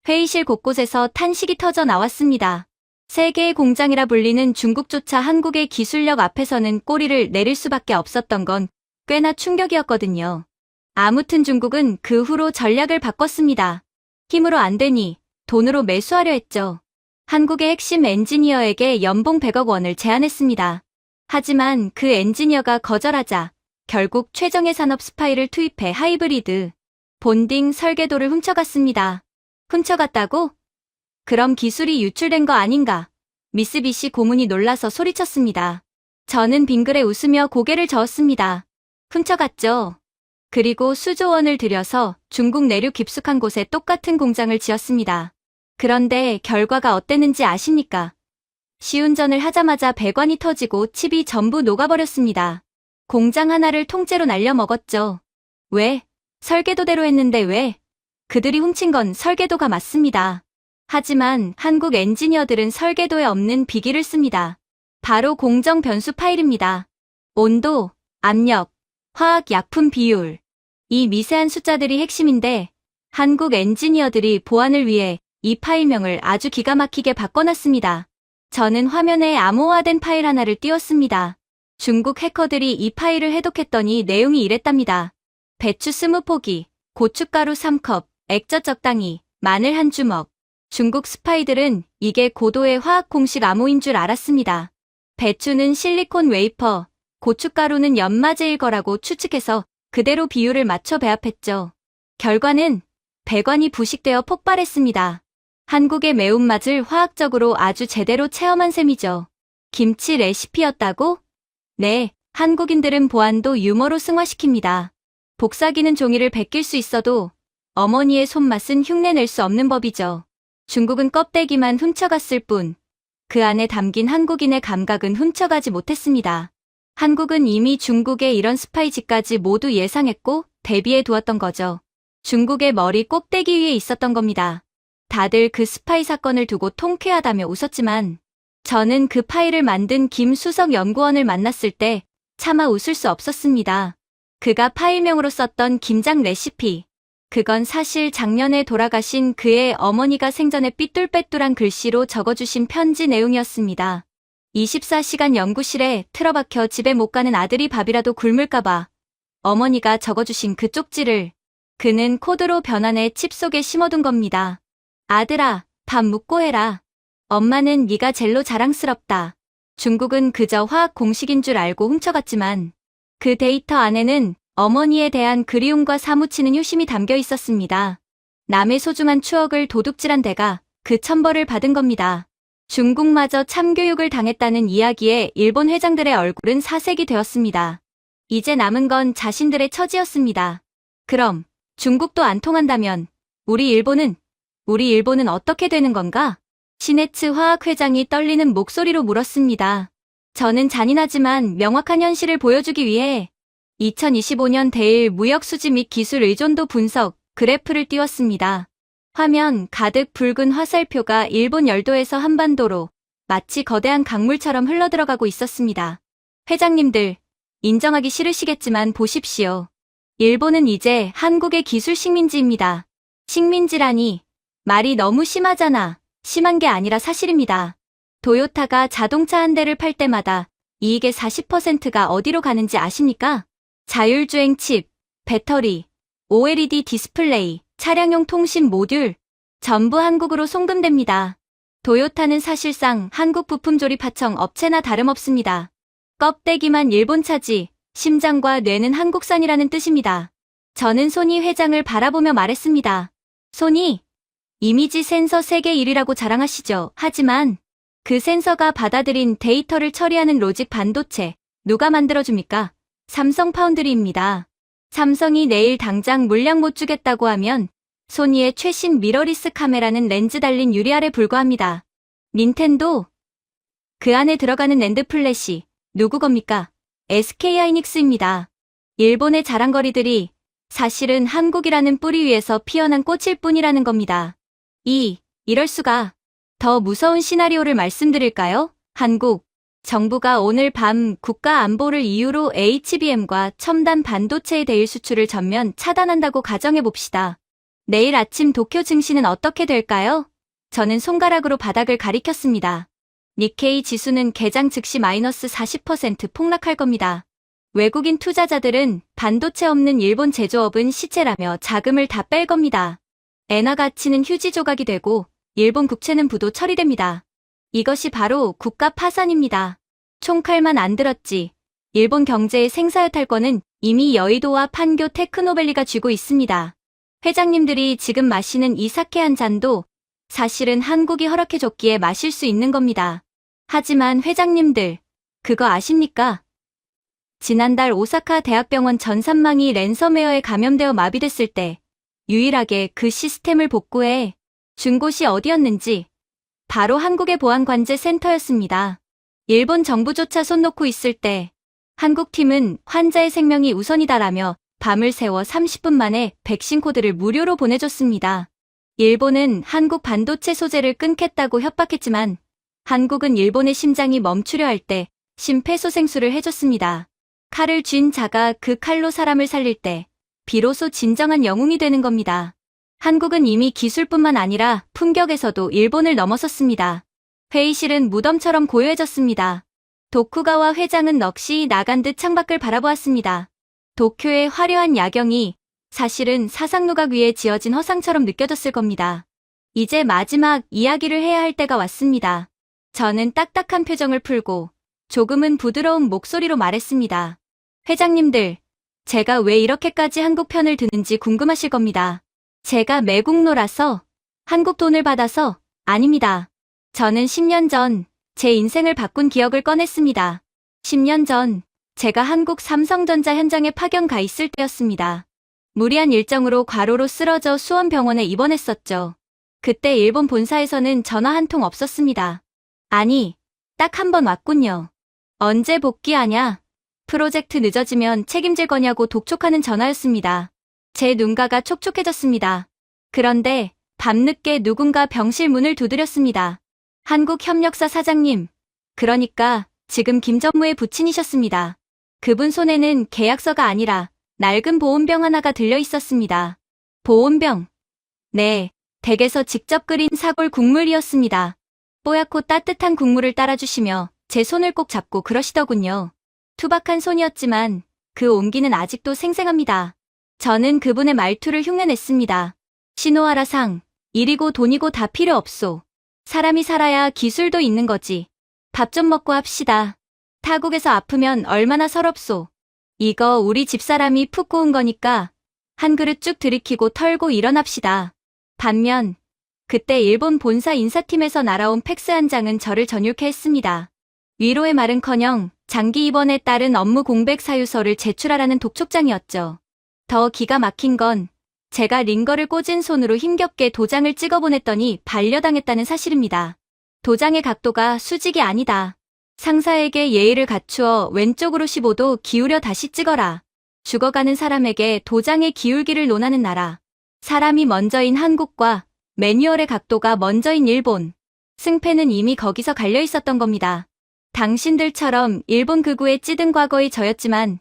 회의실 곳곳에서 탄식이 터져 나왔습니다. 세계의 공장이라 불리는 중국조차 한국의 기술력 앞에서는 꼬리를 내릴 수밖에 없었던 건 꽤나 충격이었거든요. 아무튼 중국은 그 후로 전략을 바꿨습니다. 힘으로 안 되니 돈으로 매수하려 했죠. 한국의 핵심 엔지니어에게 연봉 100억 원을 제안했습니다. 하지만 그 엔지니어가 거절하자 결국 최정예 산업 스파이를 투입해 하이브리드 본딩 설계도를 훔쳐갔습니다. 훔쳐갔다고? 그럼 기술이 유출된 거 아닌가? 미쓰비시 고문이 놀라서 소리쳤습니다. 저는 빙그레 웃으며 고개를 저었습니다. 훔쳐갔죠. 그리고 수조 원을 들여서 중국 내륙 깊숙한 곳에 똑같은 공장을 지었습니다. 그런데 결과가 어땠는지 아십니까? 시운전을 하자마자 배관이 터지고 칩이 전부 녹아버렸습니다. 공장 하나를 통째로 날려먹었죠. 왜? 설계도대로 했는데 왜? 그들이 훔친 건 설계도가 맞습니다. 하지만 한국 엔지니어들은 설계도에 없는 비기를 씁니다. 바로 공정 변수 파일입니다. 온도, 압력, 화학 약품 비율. 이 미세한 숫자들이 핵심인데 한국 엔지니어들이 보안을 위해 이 파일명을 아주 기가 막히게 바꿔놨습니다. 저는 화면에 암호화된 파일 하나를 띄웠습니다. 중국 해커들이 이 파일을 해독했더니 내용이 이랬답니다. 배추 20포기, 고춧가루 3컵, 액젓 적당히, 마늘 1주먹. 중국 스파이들은 이게 고도의 화학 공식 암호인 줄 알았습니다. 배추는 실리콘 웨이퍼, 고춧가루는 연마제일 거라고 추측해서 그대로 비율을 맞춰 배합했죠. 결과는 배관이 부식되어 폭발했습니다. 한국의 매운맛을 화학적으로 아주 제대로 체험한 셈이죠. 김치 레시피였다고? 네, 한국인들은 보안도 유머로 승화시킵니다. 복사기는 종이를 베낄 수 있어도 어머니의 손맛은 흉내낼 수 없는 법이죠. 중국은 껍데기만 훔쳐갔을 뿐, 그 안에 담긴 한국인의 감각은 훔쳐가지 못했습니다. 한국은 이미 중국의 이런 스파이지까지 모두 예상했고 대비해 두었던 거죠. 중국의 머리 꼭대기 위에 있었던 겁니다. 다들 그 스파이 사건을 두고 통쾌하다며 웃었지만 저는 그 파일을 만든 김수석 연구원을 만났을 때 차마 웃을 수 없었습니다. 그가 파일명으로 썼던 김장 레시피. 그건 사실 작년에 돌아가신 그의 어머니가 생전에 삐뚤빼뚤한 글씨로 적어주신 편지 내용이었습니다. 24시간 연구실에 틀어박혀 집에 못 가는 아들이 밥이라도 굶을까봐 어머니가 적어주신 그 쪽지를 그는 코드로 변환해 칩 속에 심어둔 겁니다. 아들아, 밥 묻고 해라. 엄마는 네가 젤로 자랑스럽다. 중국은 그저 화학 공식인 줄 알고 훔쳐갔지만 그 데이터 안에는 어머니에 대한 그리움과 사무치는 효심이 담겨 있었습니다. 남의 소중한 추억을 도둑질한 데가 그 천벌을 받은 겁니다. 중국마저 참교육을 당했다는 이야기에 일본 회장들의 얼굴은 사색이 되었습니다. 이제 남은 건 자신들의 처지였습니다. 그럼 중국도 안 통한다면 우리 일본은 어떻게 되는 건가? 시네츠 화학회장이 떨리는 목소리로 물었습니다. 저는 잔인하지만 명확한 현실을 보여주기 위해 2025년 대일 무역 수지 및 기술 의존도 분석 그래프를 띄웠습니다. 화면 가득 붉은 화살표가 일본 열도에서 한반도로 마치 거대한 강물처럼 흘러들어가고 있었습니다. 회장님들, 인정하기 싫으시겠지만 보십시오. 일본은 이제 한국의 기술 식민지입니다. 식민지라니, 말이 너무 심하잖아. 심한 게 아니라 사실입니다. 도요타가 자동차 한 대를 팔 때마다 이익의 40%가 어디로 가는지 아십니까? 자율주행 칩, 배터리, OLED 디스플레이, 차량용 통신 모듈, 전부 한국으로 송금됩니다. 도요타는 사실상 한국 부품 조립 하청 업체나 다름없습니다. 껍데기만 일본 차지, 심장과 뇌는 한국산이라는 뜻입니다. 저는 소니 회장을 바라보며 말했습니다. 소니, 이미지 센서 세계 1위라고 자랑하시죠. 하지만 그 센서가 받아들인 데이터를 처리하는 로직 반도체, 누가 만들어줍니까? 삼성 파운드리입니다. 삼성이 내일 당장 물량 못 주겠다고 하면 소니의 최신 미러리스 카메라는 렌즈 달린 유리알에 불과합니다. 닌텐도? 그 안에 들어가는 낸드 플래시, 누구 겁니까? SK하이닉스입니다. 일본의 자랑거리들이 사실은 한국이라는 뿌리 위에서 피어난 꽃일 뿐이라는 겁니다. 이럴 수가. 더 무서운 시나리오를 말씀드릴까요? 한국 정부가 오늘 밤 국가 안보를 이유로 HBM과 첨단 반도체의 대일 수출을 전면 차단한다고 가정해봅시다. 내일 아침 도쿄 증시는 어떻게 될까요? 저는 손가락으로 바닥을 가리켰습니다. 니케이 지수는 개장 즉시 마이너스 40% 폭락할 겁니다. 외국인 투자자들은 반도체 없는 일본 제조업은 시체라며 자금을 다 뺄 겁니다. 엔화 가치는 휴지 조각이 되고 일본 국채는 부도 처리됩니다. 이것이 바로 국가 파산입니다. 총칼만 안 들었지. 일본 경제의 생사여탈권은 이미 여의도와 판교 테크노밸리가 쥐고 있습니다. 회장님들이 지금 마시는 이 사케 한 잔도 사실은 한국이 허락해줬기에 마실 수 있는 겁니다. 하지만 회장님들, 그거 아십니까? 지난달 오사카 대학병원 전산망이 랜섬웨어에 감염되어 마비됐을 때 유일하게 그 시스템을 복구해 준 곳이 어디였는지 바로 한국의 보안관제센터였습니다. 일본 정부조차 손 놓고 있을 때 한국팀은 환자의 생명이 우선이다라며 밤을 새워 30분 만에 백신 코드를 무료로 보내줬습니다. 일본은 한국 반도체 소재를 끊겠다고 협박했지만 한국은 일본의 심장이 멈추려 할 때 심폐소생술을 해줬습니다. 칼을 쥔 자가 그 칼로 사람을 살릴 때 비로소 진정한 영웅이 되는 겁니다. 한국은 이미 기술뿐만 아니라 품격에서도 일본을 넘어섰습니다. 회의실은 무덤처럼 고요해졌습니다. 도쿠가와 회장은 넋이 나간 듯 창밖을 바라보았습니다. 도쿄의 화려한 야경이 사실은 사상누각 위에 지어진 허상처럼 느껴졌을 겁니다. 이제 마지막 이야기를 해야 할 때가 왔습니다. 저는 딱딱한 표정을 풀고 조금은 부드러운 목소리로 말했습니다. 회장님들, 제가 왜 이렇게까지 한국 편을 드는지 궁금하실 겁니다. 제가 매국노라서, 한국 돈을 받아서, 아닙니다. 저는 10년 전 제 인생을 바꾼 기억을 꺼냈습니다. 10년 전 제가 한국 삼성전자 현장에 파견 가 있을 때였습니다. 무리한 일정으로 과로로 쓰러져 수원병원에 입원했었죠. 그때 일본 본사에서는 전화 한 통 없었습니다. 아니, 딱 한 번 왔군요. 언제 복귀하냐? 프로젝트 늦어지면 책임질 거냐고 독촉하는 전화였습니다. 제 눈가가 촉촉해졌습니다. 그런데 밤늦게 누군가 병실 문을 두드렸습니다. 한국협력사 사장님, 그러니까 지금 김전무의 부친이셨습니다. 그분 손에는 계약서가 아니라 낡은 보온병 하나가 들려 있었습니다. 보온병? 네, 댁에서 직접 끓인 사골 국물이었습니다. 뽀얗고 따뜻한 국물을 따라주시며 제 손을 꼭 잡고 그러시더군요. 투박한 손이었지만 그 온기는 아직도 생생합니다. 저는 그분의 말투를 흉내냈습니다. 시노하라상, 일이고 돈이고 다 필요 없소. 사람이 살아야 기술도 있는 거지. 밥 좀 먹고 합시다. 타국에서 아프면 얼마나 서럽소. 이거 우리 집사람이 푹 고운 거니까 한 그릇 쭉 들이키고 털고 일어납시다. 반면 그때 일본 본사 인사팀에서 날아온 팩스 한 장은 저를 전율케 했습니다. 위로의 말은커녕 장기 입원에 따른 업무 공백 사유서를 제출하라는 독촉장이었죠. 더 기가 막힌 건 제가 링거를 꽂은 손으로 힘겹게 도장을 찍어보냈더니 반려당했다는 사실입니다. 도장의 각도가 수직이 아니다. 상사에게 예의를 갖추어 왼쪽으로 15도 기울여 다시 찍어라. 죽어가는 사람에게 도장의 기울기를 논하는 나라. 사람이 먼저인 한국과 매뉴얼의 각도가 먼저인 일본. 승패는 이미 거기서 갈려 있었던 겁니다. 당신들처럼 일본 극우에 찌든 과거의 저였지만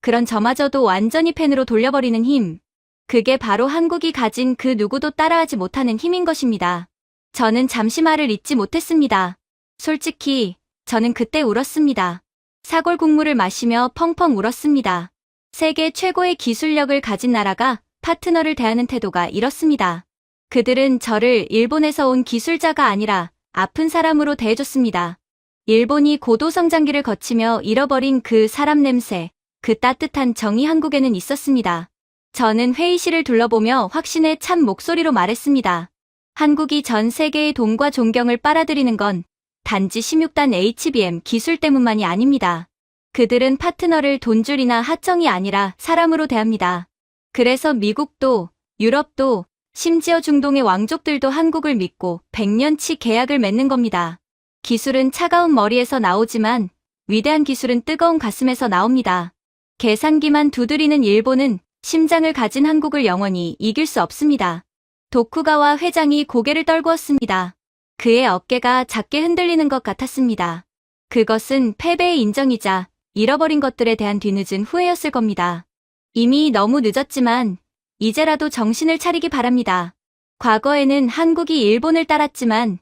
그런 저마저도 완전히 펜으로 돌려버리는 힘. 그게 바로 한국이 가진 그 누구도 따라하지 못하는 힘인 것입니다. 저는 잠시 말을 잇지 못했습니다. 솔직히 저는 그때 울었습니다. 사골 국물을 마시며 펑펑 울었습니다. 세계 최고의 기술력을 가진 나라가 파트너를 대하는 태도가 이렇습니다. 그들은 저를 일본에서 온 기술자가 아니라 아픈 사람으로 대해줬습니다. 일본이 고도 성장기를 거치며 잃어버린 그 사람 냄새, 그 따뜻한 정이 한국에는 있었습니다. 저는 회의실을 둘러보며 확신에 찬 목소리로 말했습니다. 한국이 전 세계의 돈과 존경을 빨아들이는 건 단지 16단 HBM 기술 때문만이 아닙니다. 그들은 파트너를 돈줄이나 하청이 아니라 사람으로 대합니다. 그래서 미국도, 유럽도, 심지어 중동의 왕족들도 한국을 믿고 100년치 계약을 맺는 겁니다. 기술은 차가운 머리에서 나오지만 위대한 기술은 뜨거운 가슴에서 나옵니다. 계산기만 두드리는 일본은 심장을 가진 한국을 영원히 이길 수 없습니다. 도쿠가와 회장이 고개를 떨구었습니다. 그의 어깨가 작게 흔들리는 것 같았습니다. 그것은 패배의 인정이자 잃어버린 것들에 대한 뒤늦은 후회였을 겁니다. 이미 너무 늦었지만 이제라도 정신을 차리기 바랍니다. 과거에는 한국이 일본을 따랐지만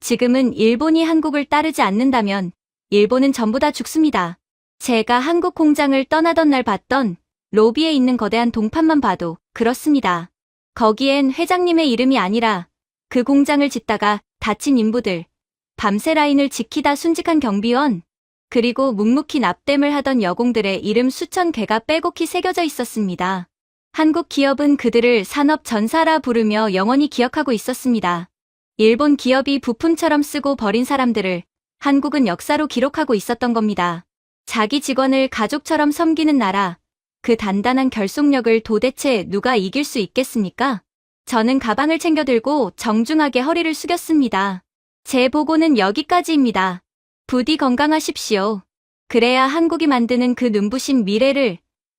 지금은 일본이 한국을 따르지 않는다면 일본은 전부 다 죽습니다. 제가 한국 공장을 떠나던 날 봤던 로비에 있는 거대한 동판만 봐도 그렇습니다. 거기엔 회장님의 이름이 아니라 그 공장을 짓다가 다친 인부들, 밤새 라인을 지키다 순직한 경비원, 그리고 묵묵히 납땜을 하던 여공들의 이름 수천 개가 빼곡히 새겨져 있었습니다. 한국 기업은 그들을 산업 전사라 부르며 영원히 기억하고 있었습니다. 일본 기업이 부품처럼 쓰고 버린 사람들을 한국은 역사로 기록하고 있었던 겁니다. 자기 직원을 가족처럼 섬기는 나라, 그 단단한 결속력을 도대체 누가 이길 수 있겠습니까? 저는 가방을 챙겨 들고 정중하게 허리를 숙였습니다. 제 보고는 여기까지입니다. 부디 건강하십시오. 그래야 한국이 만드는 그 눈부신 미래를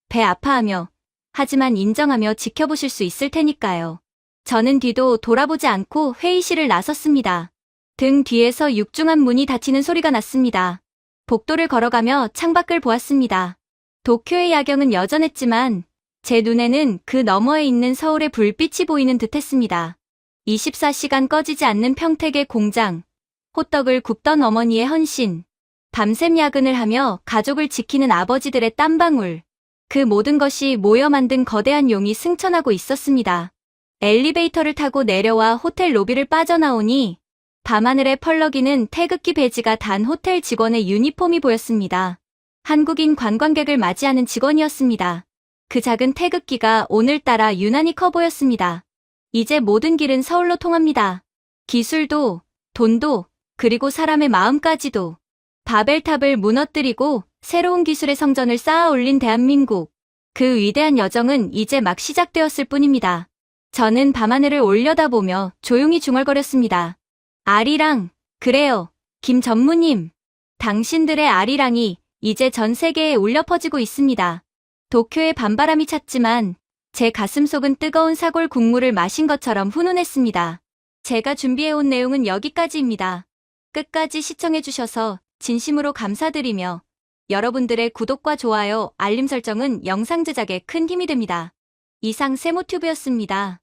배 아파하며 하지만 인정하며 지켜보실 수 있을 테니까요. 저는 뒤도 돌아보지 않고 회의실을 나섰습니다. 등 뒤에서 육중한 문이 닫히는 소리가 났습니다. 복도를 걸어가며 창밖을 보았습니다. 도쿄의 야경은 여전했지만 제 눈에는 그 너머에 있는 서울의 불빛이 보이는 듯했습니다. 24시간 꺼지지 않는 평택의 공장, 호떡을 굽던 어머니의 헌신, 밤샘 야근을 하며 가족을 지키는 아버지들의 땀방울, 그 모든 것이 모여 만든 거대한 용이 승천하고 있었습니다. 엘리베이터를 타고 내려와 호텔 로비를 빠져나오니 밤하늘에 펄럭이는 태극기 배지가 단 호텔 직원의 유니폼이 보였습니다. 한국인 관광객을 맞이하는 직원이었습니다. 그 작은 태극기가 오늘따라 유난히 커 보였습니다. 이제 모든 길은 서울로 통합니다. 기술도, 돈도, 그리고 사람의 마음까지도. 바벨탑을 무너뜨리고 새로운 기술의 성전을 쌓아 올린 대한민국. 그 위대한 여정은 이제 막 시작되었을 뿐입니다. 저는 밤하늘을 올려다보며 조용히 중얼거렸습니다. 아리랑, 그래요, 김 전무님. 당신들의 아리랑이 이제 전 세계에 울려 퍼지고 있습니다. 도쿄의 밤바람이 찼지만 제 가슴속은 뜨거운 사골 국물을 마신 것처럼 훈훈했습니다. 제가 준비해온 내용은 여기까지입니다. 끝까지 시청해주셔서 진심으로 감사드리며 여러분들의 구독과 좋아요, 알림 설정은 영상 제작에 큰 힘이 됩니다. 이상 세모튜브였습니다.